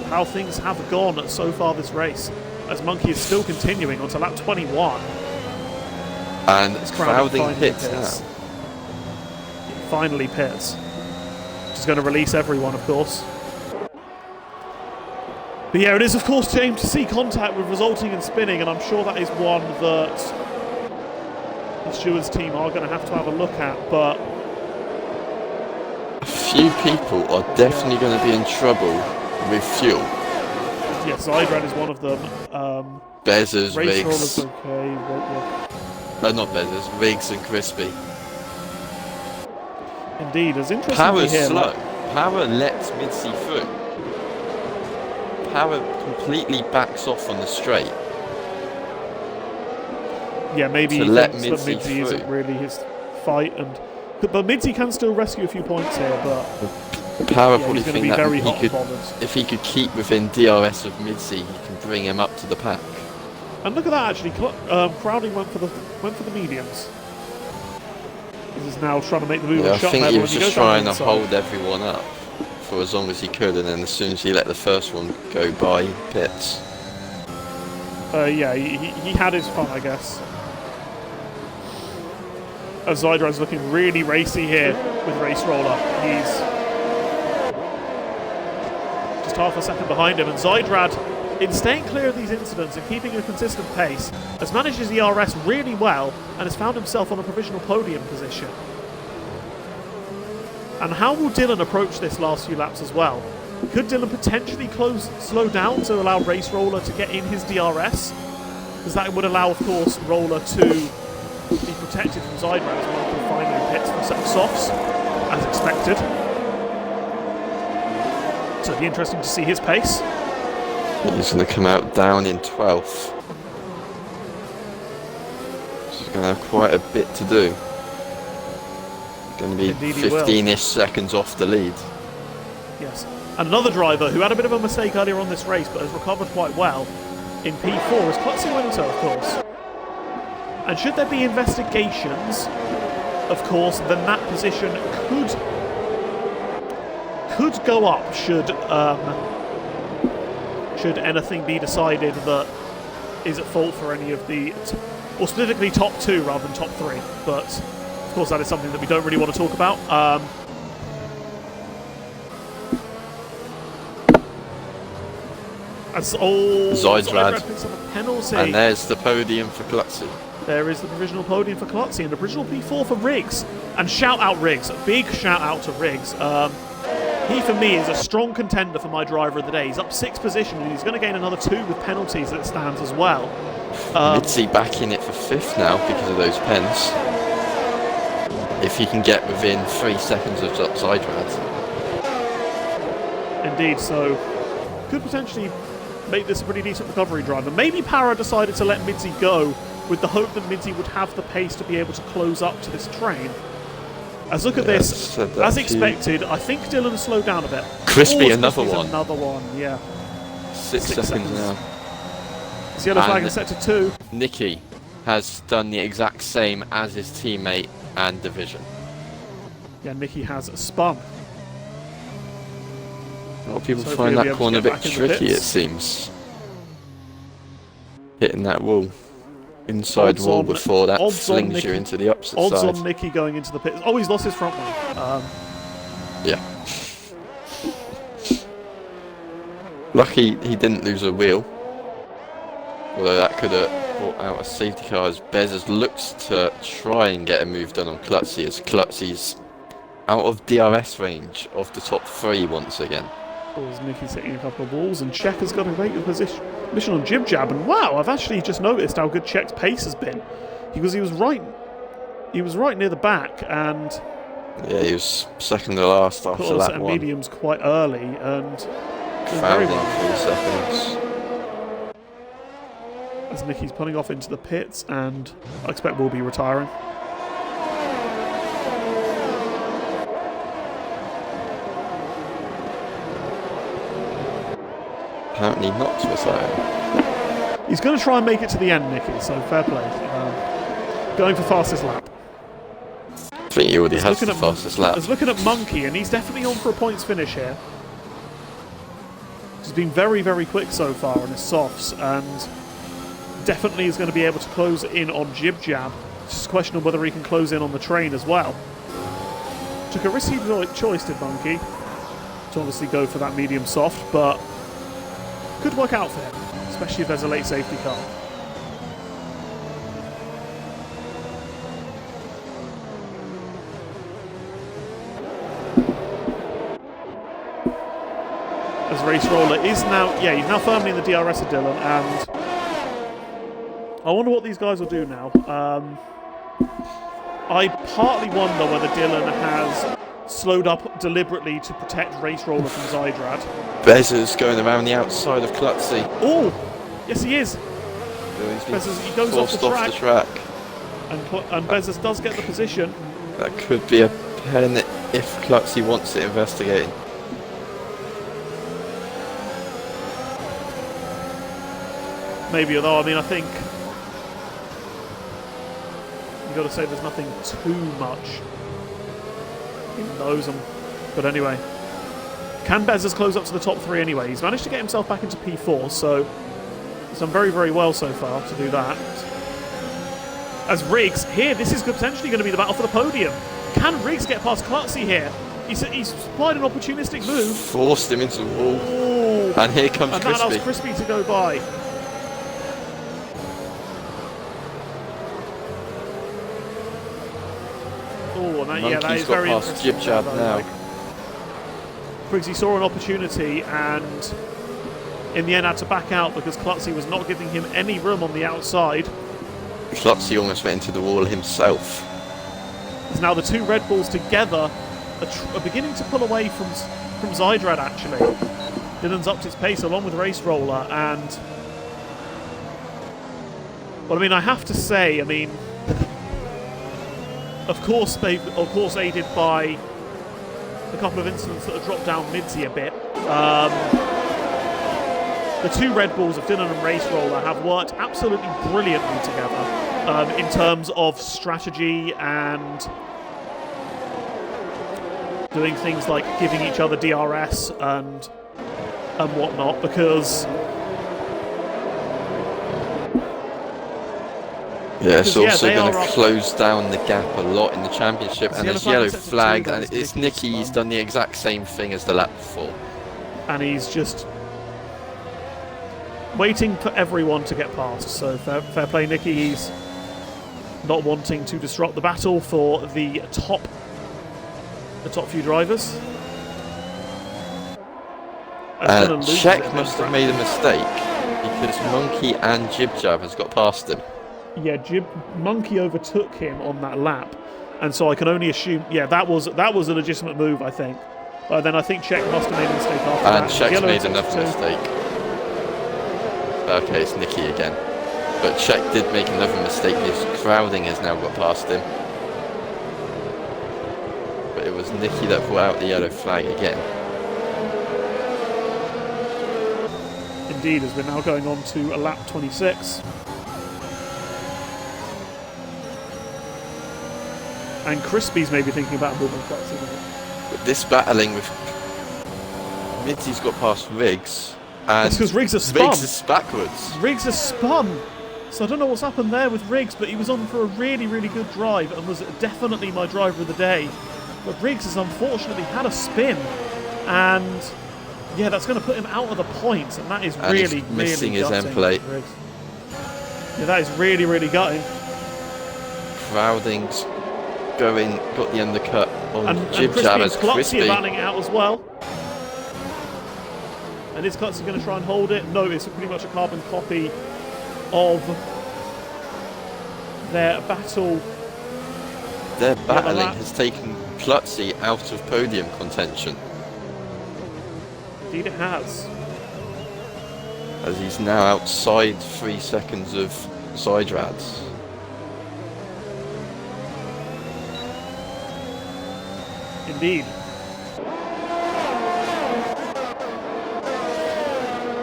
A: how things have gone so far this race, as Monkey is still continuing onto lap 21.
B: And Crowding pits now.
A: He finally pits. Which is going to release everyone, of course. But yeah, it is of course shame to see contact with resulting in spinning, and I'm sure that is one that the stewards team are going to have a look at, but
B: a few people are definitely going to be in trouble with fuel.
A: Yes, Zydran is one of them.
B: Bezos, Riggs.
A: Okay,
B: Not Bezos, Riggs and Crispy.
A: Indeed, as interesting
B: Power's
A: here.
B: slow. Power lets Midzi through. Power completely backs off on the straight.
A: Yeah, maybe
B: To
A: he
B: let
A: thinks that
B: Midzi
A: Midzi isn't
B: through.
A: really his fight, but Midzi can still rescue a few points here. But
B: Power
A: yeah,
B: probably
A: he's going to
B: think
A: be
B: that
A: very
B: he
A: hot
B: could,
A: and bothered.
B: if he could keep within DRS of Midzi, he can bring him up to the pack.
A: And look at that, actually. Crowding went for the mediums. This is now trying to make the move
B: Yeah,
A: on
B: I
A: shot
B: think
A: level.
B: he was
A: and
B: just
A: goes down
B: trying
A: the
B: to
A: inside.
B: hold everyone up for as long as he could, and then as soon as he let the first one go by, he pits.
A: Yeah, he had his fun, I guess. As Zydrad's looking really racy here with Race Roller. He's just half a second behind him, and Zydrad, in staying clear of these incidents and keeping a consistent pace, has managed his ERS really well and has found himself on a provisional podium position. And how will Dylan approach this last few laps as well? Could Dylan potentially slow down to allow Race Roller to get in his DRS? Because that would allow, of course, Roller to be protected from Zydrad as well, to finally pits for a set of softs, as expected. So it'd be interesting to see his pace.
B: He's going to come out down in 12th. He's going to have quite a bit to do. Going to be 15-ish seconds off the lead.
A: Yes. And another driver who had a bit of a mistake earlier on this race but has recovered quite well in P4 is Klutzy Winter, of course. And should there be investigations, of course, then that position could go up should anything be decided that is at fault for any of the, or specifically top 2 rather than top 3. But of course that is something that we don't really want to talk about. As Zydrad picks up a penalty.
B: And there's the podium for Klutzy.
A: There is the provisional podium for Klutzy and the provisional P4 for Riggs. And shout out Riggs, a big shout out to Riggs. He, for me, is a strong contender for my driver of the day. He's up 6 positions and he's going to gain another 2 with penalties as it stands as well.
B: Midzi back in it for 5th now because of those pens. If he can get within 3 seconds of Zydrad.
A: Indeed, so could potentially make this a pretty decent recovery drive. And maybe Para decided to let Midzi go with the hope that Midzi would have the pace to be able to close up to this train. As look at this, as expected, I think Dylan slowed down a bit.
B: Crispy, another one.
A: Another one, yeah.
B: 6 seconds now.
A: This yellow flag is set to 2.
B: Nicky has done the exact same as his teammate and division.
A: Yeah, Nicky has spun.
B: A lot of people find that corner a bit tricky, it seems. Hitting that wall. Inside wall before that flings you into the opposite side.
A: Odds on Nicky going into the pits. Oh, he's lost his front wing.
B: Yeah. Lucky he didn't lose a wheel. Although that could have brought out a safety car as Bez has looked to try and get a move done on Klutzy, as Klutzy's out of DRS range of the top 3 once again.
A: As Nicky's hitting a couple of balls, and Czech has got a great position on Jib Jab, and wow, I've actually just noticed how good Czech's pace has been. Because he was right near the back, and
B: yeah, he was second to last after that one.
A: Mediums quite early, and
B: fouled in 3 seconds.
A: As Nicky's pulling off into the pits, and I expect we'll be retiring.
B: Apparently not retiring.
A: He's going to try and make it to the end, Nicky, so fair play. Going for fastest lap.
B: I think he already has the fastest lap.
A: I was looking at Monkey, and he's definitely on for a points finish here. He's been very, very quick so far on his softs, and definitely is going to be able to close in on Jib Jab. It's just a question of whether he can close in on the train as well. Took a risky choice, did Monkey, to obviously go for that medium soft, but could work out for him, especially if there's a late safety car. As Race Roller is now, he's now firmly in the DRS of Dylan, and I wonder what these guys will do now. I partly wonder whether Dylan has slowed up deliberately to protect Race Roller from Zydrad.
B: Bezza's going around the outside of Klutzy.
A: Oh! Yes, he is! He goes off the track. And Bezos does get the position.
B: That could be a pen if Klutzy wants it investigating.
A: Maybe, although, I mean, I think you've got to say there's nothing too much in those. But anyway, can Bezos close up to the top 3 anyway? He's managed to get himself back into P4, so he's done very, very well so far to do that. As Riggs, here, this is potentially going to be the battle for the podium. Can Riggs get past Klutzy here? He's supplied an opportunistic move.
B: Forced him into the wall.
A: Ooh.
B: And here comes
A: and
B: Crispy.
A: And that allows Crispy to go by. Oh, and yeah, that is very interesting.
B: Jib Jab now.
A: Like, Briggsy saw an opportunity and in the end had to back out because Klutzy was not giving him any room on the outside.
B: Klutzy almost went into the wall himself.
A: As now the 2 Red Bulls together are beginning to pull away from Zydrad, actually. Dylan's upped his pace along with Race Roller, and but I mean, I have to say, I mean, of course aided by a couple of incidents that have dropped down Midzy a bit. The 2 Red Bulls of Dylan and Race Roller have worked absolutely brilliantly together in terms of strategy and doing things like giving each other DRS and whatnot, because
B: it's also going to close down the gap a lot in the championship, and there's yellow flag, and it's Nicky. He's done the exact same thing as the lap before,
A: and he's just waiting for everyone to get past. So fair play, Nicky. He's not wanting to disrupt the battle for the top few drivers.
B: Czech must have made a mistake because Monkey and Jib Jab has got past him.
A: Yeah, Monkey overtook him on that lap, and so I can only assume, yeah, that was a legitimate move, I think. But then I think Czech must have made a mistake after that.
B: And Czech's made another mistake. Okay, it's Nicky again. But Czech did make another mistake. His crowding has now got past him. But it was Nicky that brought out the yellow flag again.
A: Indeed, as we're now going on to a lap 26. And Crispy's maybe thinking about moving Klutzy.
B: But this battling with Midzy's got past Riggs. And
A: that's because Riggs has spun.
B: Riggs is backwards.
A: Riggs has spun. So I don't know what's happened there with Riggs, but he was on for a really, really good drive and was definitely my driver of the day. But Riggs has unfortunately had a spin, and yeah, that's going to put him out of the points, and that is really,
B: missing
A: really
B: his end plate.
A: Yeah, that is really, really gutting.
B: Crowding's going, got the undercut on Jib Jab as Crispy.
A: Klutzy batting it out as well. And is Klutzy going to try and hold it? No, it's pretty much a carbon copy of their battle.
B: Their battling has taken Klutzy out of podium contention.
A: Indeed it has.
B: As he's now outside 3 seconds of Zydrad.
A: Indeed.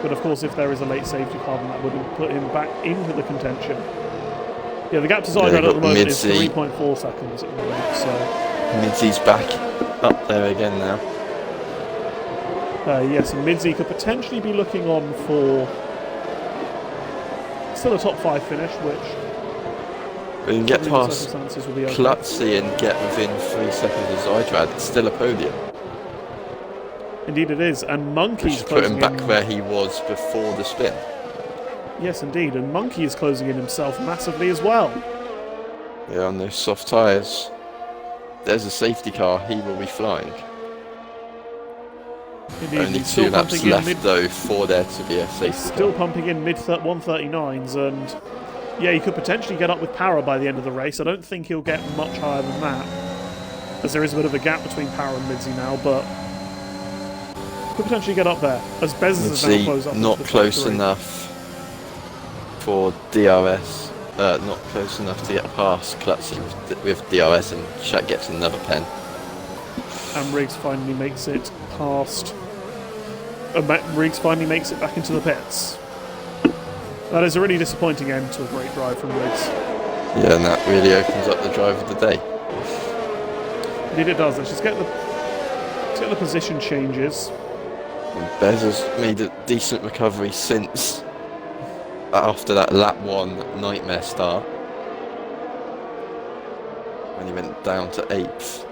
A: But of course, if there is a late safety car, then that would put him back into the contention. Yeah, the gap to Zydrad at the moment is 3.4 seconds at the moment, so...
B: Midzy's back up there again now.
A: Yes, and Midzy could potentially be looking on for still a top 5 finish, which...
B: We can get past Klutzy and get within 3 seconds of Zydrad. It's still a podium.
A: Indeed it is, and Monkey's
B: put him back where he was before the spin.
A: Yes, indeed, and Monkey is closing in himself massively as well.
B: Yeah, on those soft tyres. There's a safety car, he will be flying.
A: Indeed,
B: only 2 laps left though for there to be a safety car.
A: Still pumping in mid 139s, and yeah, he could potentially get up with power by the end of the race. I don't think he'll get much higher than that. as there is a bit of a gap between Power and Midzi now, but could potentially get up there, as Bez is now close up.
B: Not close enough for DRS, not close enough to get past Klutzy with DRS, and Chat gets another pen.
A: And Riggs finally makes it past. Riggs finally makes it back into the pits. That is a really disappointing end to a great drive from Riggs.
B: Yeah, and that really opens up the drive of the day.
A: Indeed it does. Let's get the position changes.
B: And Bez has made a decent recovery since after that lap 1 nightmare start, when he went down to 8th.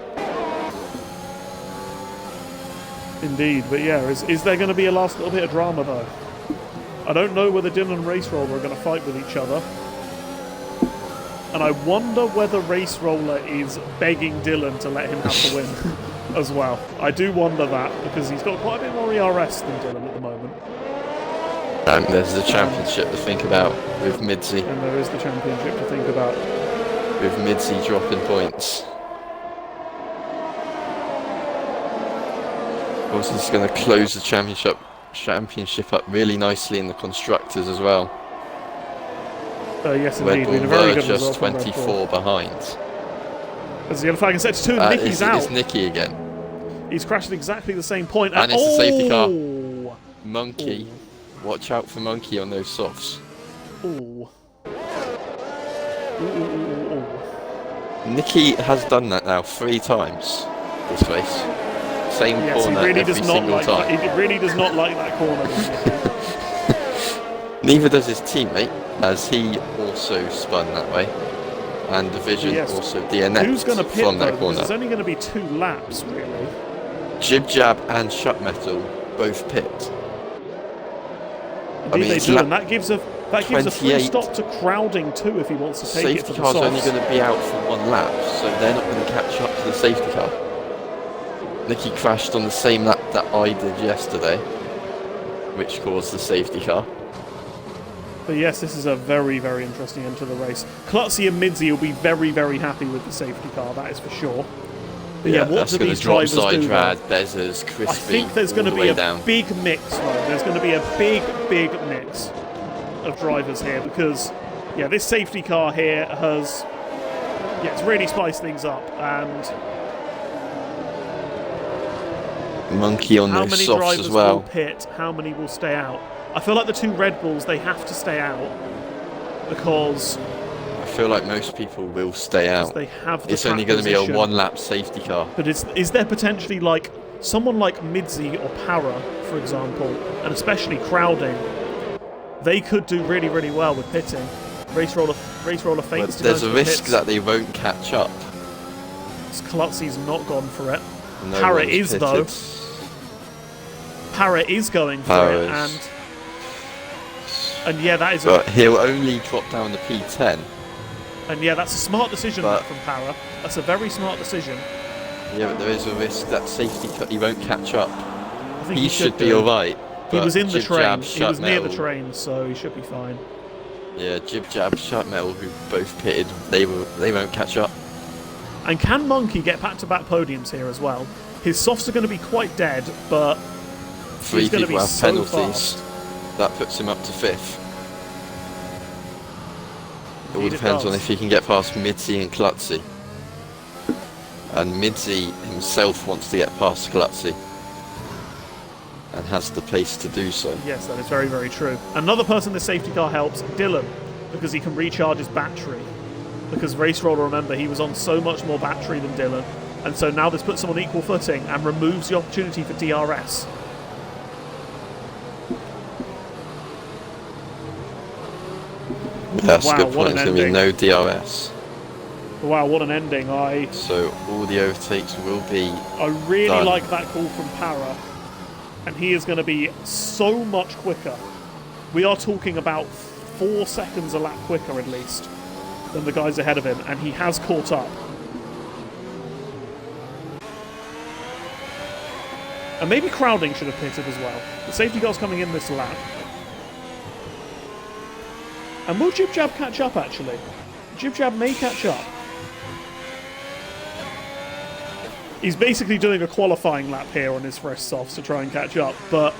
A: Indeed, but yeah, is there going to be a last little bit of drama though? I don't know whether Dylan and Race Roller are going to fight with each other. And I wonder whether Race Roller is begging Dylan to let him have the win as well. I do wonder that, because he's got quite a bit more ERS than Dylan at the moment.
B: And there's the championship to think about with Midzi.
A: And there is the championship to think about.
B: With Midzi dropping points. Also, he's going to close the championship up really nicely in the constructors as well.
A: Yes,
B: Red
A: indeed.
B: Bull
A: Very good
B: just
A: result from
B: 24 behind.
A: As the yellow flag is set to 2, and Nicky's out.
B: It's Nicky again.
A: He's crashed at exactly the same point.
B: And it's a safety car.
A: Oh!
B: Monkey.
A: Ooh.
B: Watch out for Monkey on those softs.
A: Ooh. Ooh.
B: Nicky has done that now 3 times this race. Same corner
A: he really
B: every
A: does not
B: single
A: like
B: time.
A: That. He really does not like that corner.
B: Neither does his teammate, as he also spun that way. And Division also DNF'd
A: Who's going to pit
B: from that
A: though?
B: corner.
A: There's only going to be 2 laps, really.
B: Jib Jab and Shut Metal both pit.
A: Indeed, they do,
B: lap
A: and that gives a free stop to Crowding too if he wants to take it for
B: Safety
A: the
B: car's
A: softs.
B: only going to be out for 1 lap, so they're not going to catch up to the safety car. Nicky crashed on the same lap that I did yesterday, which caused the safety car.
A: But yes, this is a very, very interesting end to the race. Klutzy and Midzi will be very, very happy with the safety car, that is for sure. But yeah, what do these drivers do?
B: Bezzers, Crispy,
A: I think there's going to be a big mix, though. There's going to be a big, big mix of drivers here, because, yeah, this safety car here has, it's really spiced things up, and
B: Monkey on those softs as well.
A: How many drivers will pit? How many will stay out? I feel like the 2 Red Bulls, they have to stay out, because
B: I feel like most people will stay out.
A: They have the
B: it's only going to be a 1-lap safety car.
A: But is there potentially like someone like Midzi or Para, for example, and especially Crowding? They could do really, really well with pitting. Race roller faints.
B: But there's a risk that they won't catch up.
A: Klutzy's not gone for it.
B: No
A: Para is
B: pitted.
A: though. Para is going for it, and yeah, that is.
B: But he'll only drop down the P10.
A: And yeah, that's a smart decision
B: but
A: from Para. That's a very smart decision.
B: Yeah, but there is a risk that he won't catch up.
A: I think
B: he should be alright.
A: He was in the train. He was near the train, so he should be fine.
B: Yeah, Jib Jab, Shut Metal, who both pitted, they won't catch up.
A: And can Monkey get back-to-back podiums here as well? His softs are going to be quite dead, but
B: 3
A: he's going to be
B: people have
A: so
B: penalties.
A: fast.
B: That puts him up to 5th. It all
A: Indeed
B: depends
A: does.
B: on if he can get past Midzi and Klutzy. And Midzi himself wants to get past Klutzy. And has the pace to do so.
A: Yes, that is very, very true. Another person this safety car helps, Dylan, because he can recharge his battery. Because Race Roller, remember, he was on so much more battery than Dylan. And so now this puts him on equal footing and removes the opportunity for DRS.
B: That's
A: wow,
B: a good point. There's going to be no DRS.
A: Wow, what an ending.
B: So all the overtakes will be
A: I really
B: done.
A: like that call from Para. And he is going to be so much quicker. We are talking about 4 seconds a lap quicker, at least, than the guys ahead of him. And he has caught up. And maybe Crowding should have pitted as well. The safety car's coming in this lap. And will Jib Jab catch up, actually? Jib Jab may catch up. He's basically doing a qualifying lap here on his fresh softs to try and catch up, but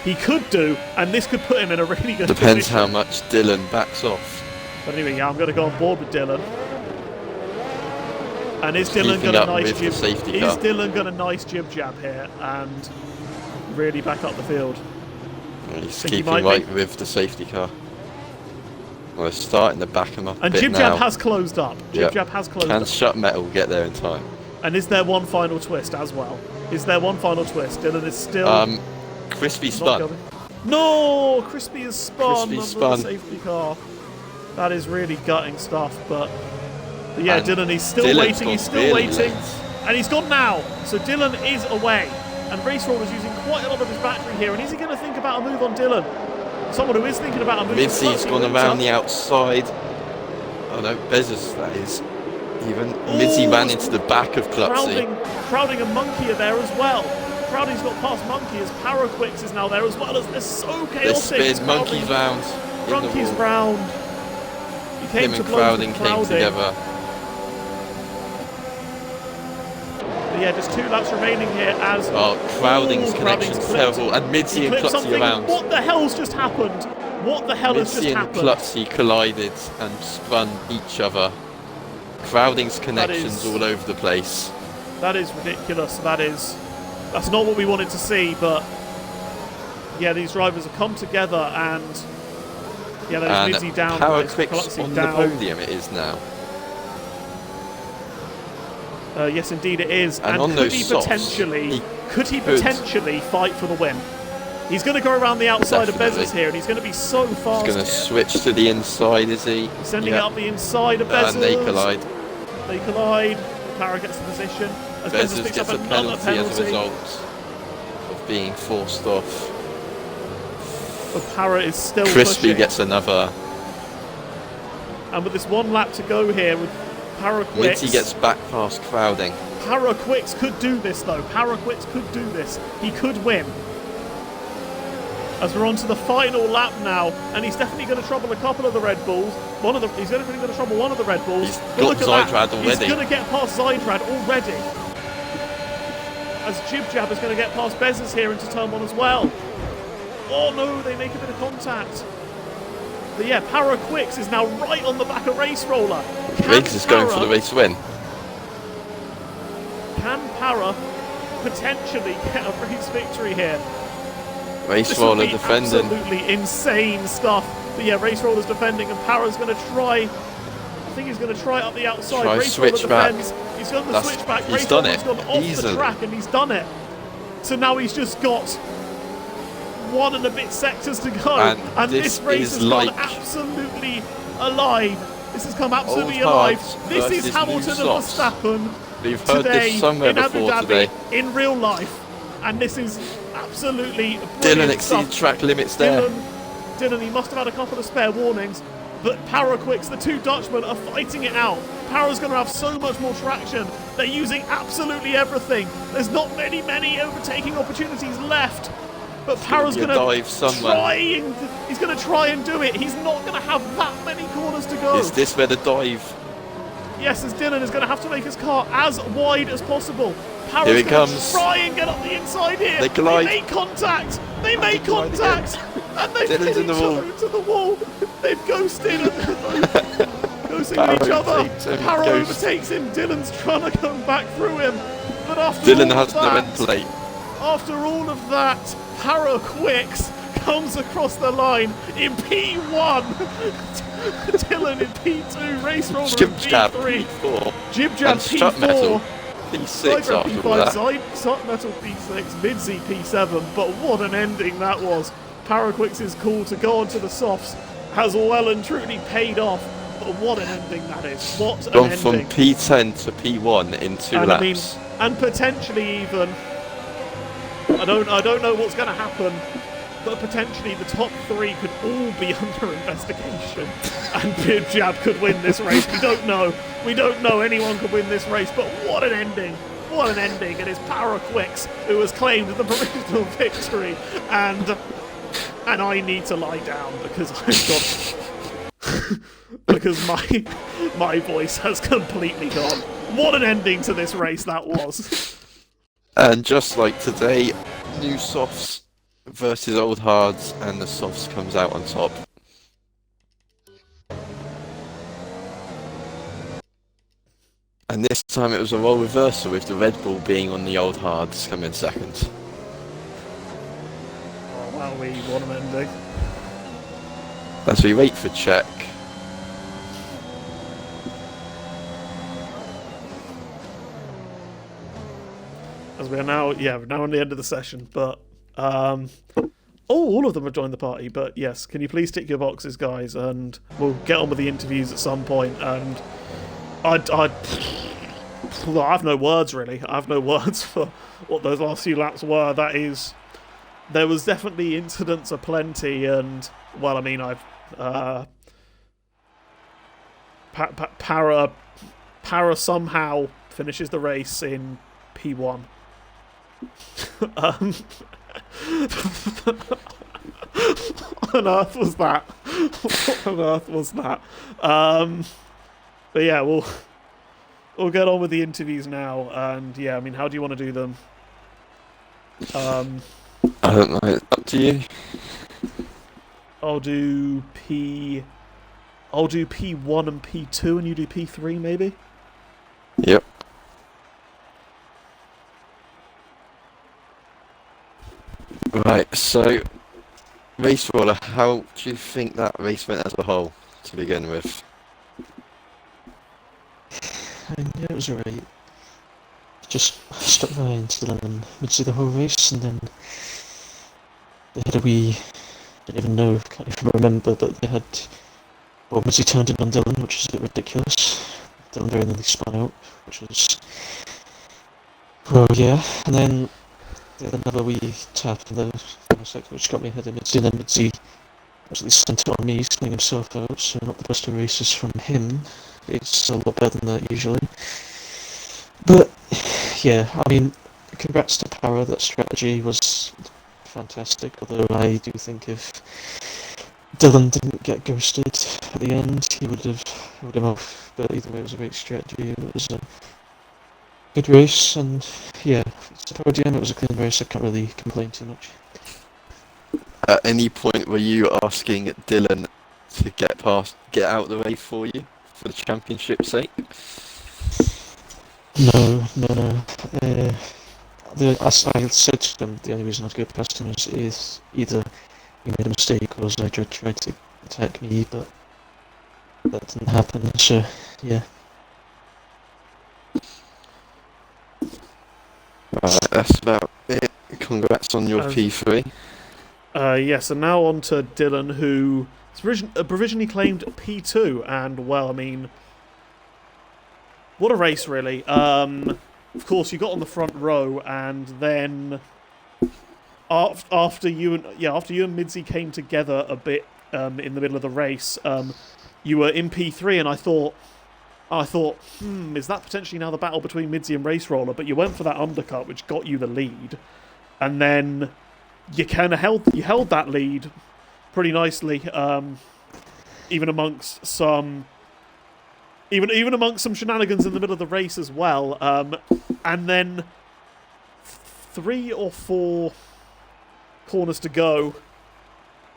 A: he could do, and this could put him in a really good
B: Depends
A: position.
B: how much Dylan backs off.
A: But anyway, yeah, I'm going to go on board with Dylan. And is Dylan
B: Keeping
A: going to
B: up
A: nice
B: with the
A: jib?
B: safety
A: Is
B: car.
A: Dylan going to nice jib jab here and really back up the field?
B: He's
A: Think he
B: keeping
A: might
B: right
A: be.
B: with the safety car. We're starting to back him up a
A: And
B: bit
A: jib
B: now.
A: jab has closed up. Jib
B: Yep.
A: jab has closed
B: Can
A: up.
B: shut metal get there in time?
A: And is there one final twist as well? Is there one final twist? Dylan is still
B: Crispy
A: not
B: spun.
A: going. No, Crispy is spun
B: Crispy
A: under
B: spun.
A: the safety car. That is really gutting stuff. But yeah,
B: And
A: Dylan, he's still
B: Dylan's
A: waiting.
B: gone
A: He's still
B: really
A: waiting,
B: late.
A: and he's gone now. So Dylan is away, and Race Roller's using quite a lot of his battery here. And is he going to think about a move on Dylan? Someone who is thinking about a move.
B: Mitzi's gone around the outside. Oh no, Bezos, that is. Even Mitzi ran into the back of Clutzy.
A: Crowding a Monkey there as well. Crowding's got past Monkey as Paraquix is now there as well. As they're so chaotic.
B: This spin, Monkey's round. in the
A: Monkey's
B: wall.
A: round. He came
B: Him
A: to
B: and
A: blows with
B: Crowding came together.
A: But yeah, just 2 laps remaining here as...
B: Oh, Crowding's
A: Ooh,
B: connection's
A: clipped.
B: terrible. And
A: He
B: Mitzi and
A: clipped
B: Clutzy
A: something.
B: around.
A: What the hell's just happened? What the hell has just
B: Mitzi and
A: happened?
B: Clutzy collided and spun each other. Crowding's connections all over the place.
A: That is ridiculous. That's not what we wanted to see, but yeah, these drivers have come together and yeah, there's
B: And
A: Mitzi down.
B: Paraquix
A: Clutzy
B: on
A: down.
B: the podium it is now.
A: Yes, indeed it is.
B: And on
A: could
B: those
A: he
B: softs,
A: potentially fight for the win? He's going to go around the outside of
B: Definitely.
A: Bezos here, and he's going to be so fast.
B: He's going to
A: here.
B: switch to the inside, is he?
A: Sending
B: Yeah.
A: up the inside of Bezos.
B: And they collide.
A: They collide. Para gets the position. As Bezos
B: Bezos
A: picks
B: gets
A: up
B: a
A: another
B: penalty as a result of being forced off.
A: But Para is still
B: Crispy
A: pushing.
B: gets another.
A: And with this 1 lap to go here with Paraquix.
B: Mitzi gets back past Crowding.
A: Paraquix could do this though. Paraquix could do this. He could win. As we're on to the final lap now, and he's definitely going to trouble a couple of the Red Bulls. He's definitely going to trouble one of the Red Bulls.
B: He's
A: But look
B: got
A: at that.
B: Zydrad already.
A: He's going to get past Zydrad already. As Jib Jab is going to get past Bezos here into turn 1 as well. Oh no, they make a bit of contact. But yeah, Paraquix is now right on the back of Race Roller.
B: Riggs is going for the race win.
A: Can Para potentially get a race victory here?
B: Race
A: This would
B: Roller
A: be
B: defending.
A: absolutely insane stuff. But yeah, Race Roller's defending, and Para's going to try. I think he's going to try up the outside.
B: Try
A: Race Roller
B: switch back.
A: defends. He's done the
B: That's-
A: switch back.
B: he's
A: Race
B: done
A: Roller's
B: it
A: gone off
B: easily.
A: the track, and he's done it. So now he's just got 1 and a bit sectors to go,
B: And
A: this
B: this
A: race
B: is
A: has gone
B: like
A: absolutely alive. This has come absolutely
B: old
A: alive.
B: hearts
A: This is
B: versus
A: Hamilton
B: new
A: and
B: socks.
A: Verstappen.
B: We've heard
A: Today
B: this somewhere
A: in Abu
B: before
A: Dhabi,
B: today.
A: in real life, and this is absolutely
B: Dylan
A: brilliant
B: exceeds
A: stuff.
B: track limits there.
A: Dylan, he must have had a couple of spare warnings, but Paraquix, the 2 Dutchmen, are fighting it out. Para's going to have so much more traction. They're using absolutely everything. There's not many overtaking opportunities left. But Para's
B: be a
A: going
B: dive
A: to
B: somewhere.
A: he's going to try and do it. He's not going to have that many corners to go.
B: Is this where the dive?
A: Yes, as Dylan is going to have to make his car as wide as possible. Para's
B: Here it
A: going to
B: comes.
A: try and get up the inside here.
B: They collide.
A: They make contact. They make
B: collide
A: contact. And they've
B: Dylan's
A: hit
B: in the
A: each
B: wall.
A: other into the wall. They've ghosted and they're both ghosting
B: Para
A: at each other.
B: overtakes him,
A: Para
B: ghost.
A: overtakes him. Dylan's trying to come back through him. But after
B: Dylan
A: all
B: has
A: of
B: no
A: that,
B: end plate.
A: after all of that, Paraquix comes across the line in P1. Dylan in P2, Race Roller in
B: Jib jab
A: P3.
B: P4.
A: Jib Jab
B: And shut metal
A: P4.
B: P6
A: Zydrad
B: after all that.
A: P5, Sot Metal P6, Midzi P7, but what an ending that was. Paraquix's call to go onto the softs has well and truly paid off, but what an ending that is. What an
B: Gone
A: ending.
B: from P10 to P1 in 2
A: And
B: laps.
A: I mean, and potentially even, I don't know what's going to happen, but potentially the top 3 could all be under investigation, and Jib Jab could win this race. We don't know. We don't know anyone could win this race, but what an ending. What an ending. It is Paraquix who has claimed the provisional victory, and I need to lie down because I've got because my voice has completely gone. What an ending to this race that was.
B: And just like today, new softs versus old hards, and the softs comes out on top. And this time it was a role reversal with the Red Bull being on the old hards coming second.
A: Oh, wow, what an ending.
B: As we wait for check.
A: As we are now, we're now on the end of the session, but all of them have joined the party. But yes, can you please tick your boxes, guys, and we'll get on with the interviews at some point. And I have no words really. I have no words for what those last few laps were. There was definitely incidents aplenty, and well, I mean, I've Para somehow finishes the race in P1. What on earth was that? What on earth was that? But yeah, we'll get on with the interviews now, and yeah, I mean, how do you want to do them?
B: I don't know, it's up to you.
A: I'll do P1 and P2, and you do P3 maybe?
B: Yep. Right, so race roller, how do you think that race went as a whole to begin with?
C: Yeah, it was alright. Just stuck behind Dylan and Mitzi the whole race, and then they had a wee. I don't even know, can't even remember, but they had. Well, Mitzi turned in on Dylan, which was a bit ridiculous. Dylan very nearly spun out, which was. Well, yeah, and then they had another wee tap in the final sector, which got me ahead of Mitzi, and then Mitzi actually sent it on me, spinning himself out, so not the best of races from him. It's a lot better than that usually. But yeah, I mean, congrats to Para. That strategy was fantastic. Although I do think if Dylan didn't get ghosted at the end, he would have off. But either way, it was a great strategy. It was a good race, and yeah, it's a podium. It was a clean race. I can't really complain too much.
B: At any point were you asking Dylan to get out of the way for you, for the championship's sake?
C: No. I said to him the only reason I'd go past him is either he made a mistake or Zydra tried to attack me, but that didn't happen, so yeah.
B: Right, that's about it. Congrats on your P3.
A: Yes, and now on to Dylan, who provisionally claimed P2, and well, I mean, what a race, really. Of course, you got on the front row, and then after you and Midzi came together a bit in the middle of the race, you were in P3, and I thought, is that potentially now the battle between Midzi and Race Roller? But you went for that undercut, which got you the lead, and then you kind of held that lead pretty nicely, even amongst some shenanigans in the middle of the race as well. And then 3 or 4 corners to go,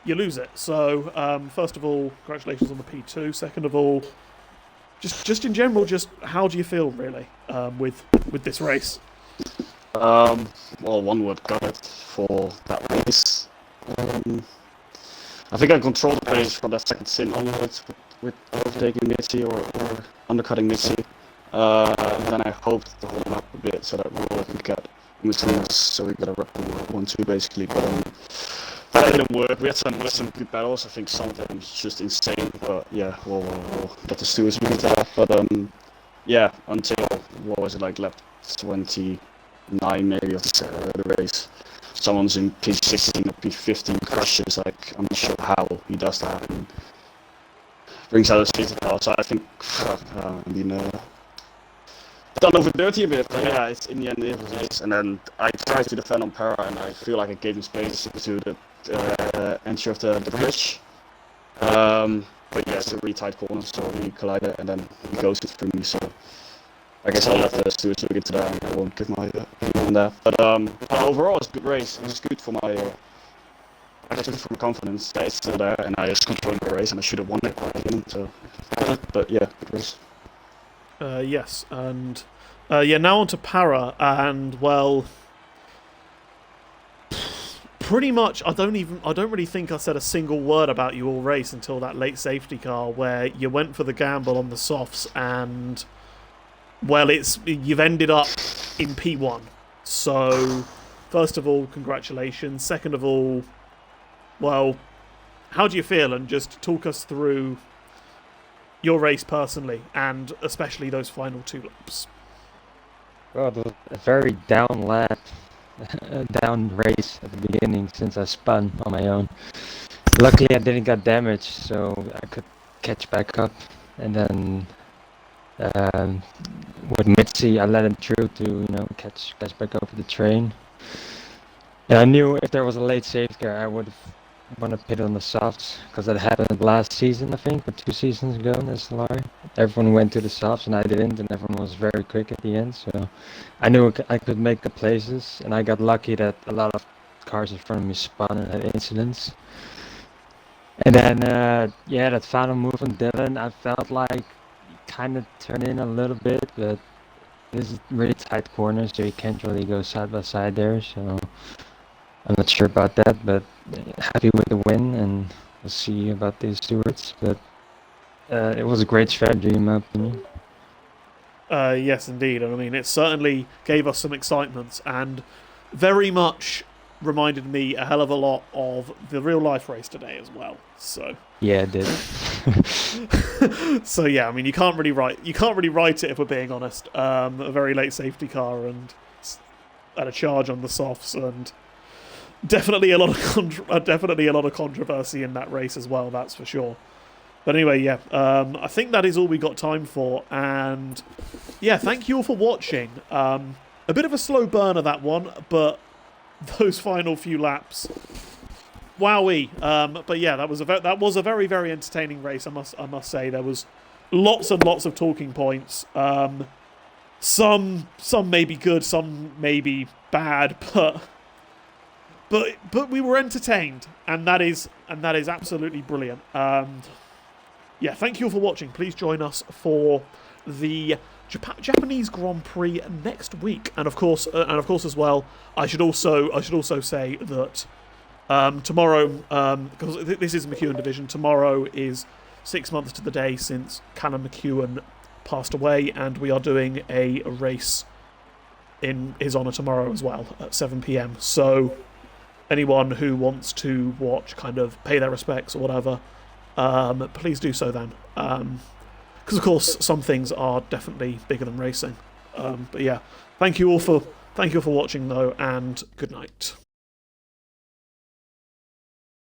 A: you lose it. So first of all, congratulations on the P2. Second of all, just in general, just how do you feel really with this race?
D: Well, one word, got it for that race. I think I controlled the race from that second stint onwards with overtaking Mitzi or undercutting Mitzi. Then I hoped to hold him up a bit so that Roller could get in between us, so we got a Red Bull 1-2 basically. But that didn't work. We had some good battles. I think some of them was just insane. But yeah, we'll get to Stuart's with that. But yeah, until what was it, like lap 29 maybe of the race, someone's in P16 or P15 crashes. Like, I'm not sure how he does that and brings out his feet car. So I think done over dirty a bit, but yeah, it's in the end it was nice. And then I tried to defend on Para, and I feel like I gave him space to the entry of the bridge. But yeah, it's a really tight corner, so we collided, and then he goes it through me. So I guess I'll let the stewards look into that, and I won't give my opinion on that. But overall, it's a good race. It's good for my actually for my confidence that it's still there, and I just controlled the race, and I should have won it by the end. So, but yeah, good race.
A: Yes, and now on to Para, and well, pretty much I don't really think I said a single word about you all race until that late safety car where you went for the gamble on the softs, and well, you've ended up in P1. So first of all, congratulations. Second of all, well, how do you feel? And just talk us through your race personally, and especially those final 2 laps.
E: Well, it was a very down lap, down race at the beginning since I spun on my own. Luckily, I didn't get damaged, so I could catch back up. And then with Mitzi, I let him through to catch back up with the train. And I knew if there was a late safety car, I would have want to pit on the softs, because that happened last season, I think, or 2 seasons ago in SLR. Everyone went to the softs and I didn't, and everyone was very quick at the end, so I knew I could make the places, and I got lucky that a lot of cars in front of me spun and had incidents. And then, that final move on Dylan, I felt like kind of turned in a little bit, but this is really tight corner, so you can't really go side by side there, so I'm not sure about that, but happy with the win, and we'll see about the stewards. But it was a great strategy, in my opinion.
A: Yes, indeed. I mean, it certainly gave us some excitement, and very much reminded me a hell of a lot of the real life race today as well. So
E: yeah, it did.
A: So yeah, I mean, you can't really write it, if we're being honest. A very late safety car and a charge on the softs, and definitely a lot of controversy in that race as well. That's for sure. But anyway, yeah, I think that is all we got time for, and yeah, thank you all for watching. A bit of a slow burner, that one, but those final few laps, wowee. But yeah, that was a very, very entertaining race. I must say, there was lots and lots of talking points. Some may be good, some may be bad, but we were entertained, and that is absolutely brilliant. Yeah, thank you all for watching. Please join us for the Japanese Grand Prix next week, and of course as well, I should also say that tomorrow, because this is McKeon division, tomorrow is 6 months to the day since Callum McKeon passed away, and we are doing a race in his honour tomorrow as well at 7 PM. So anyone who wants to watch, kind of pay their respects or whatever, please do so then. Because of course some things are definitely bigger than racing. But yeah, thank you all for watching though, and good night.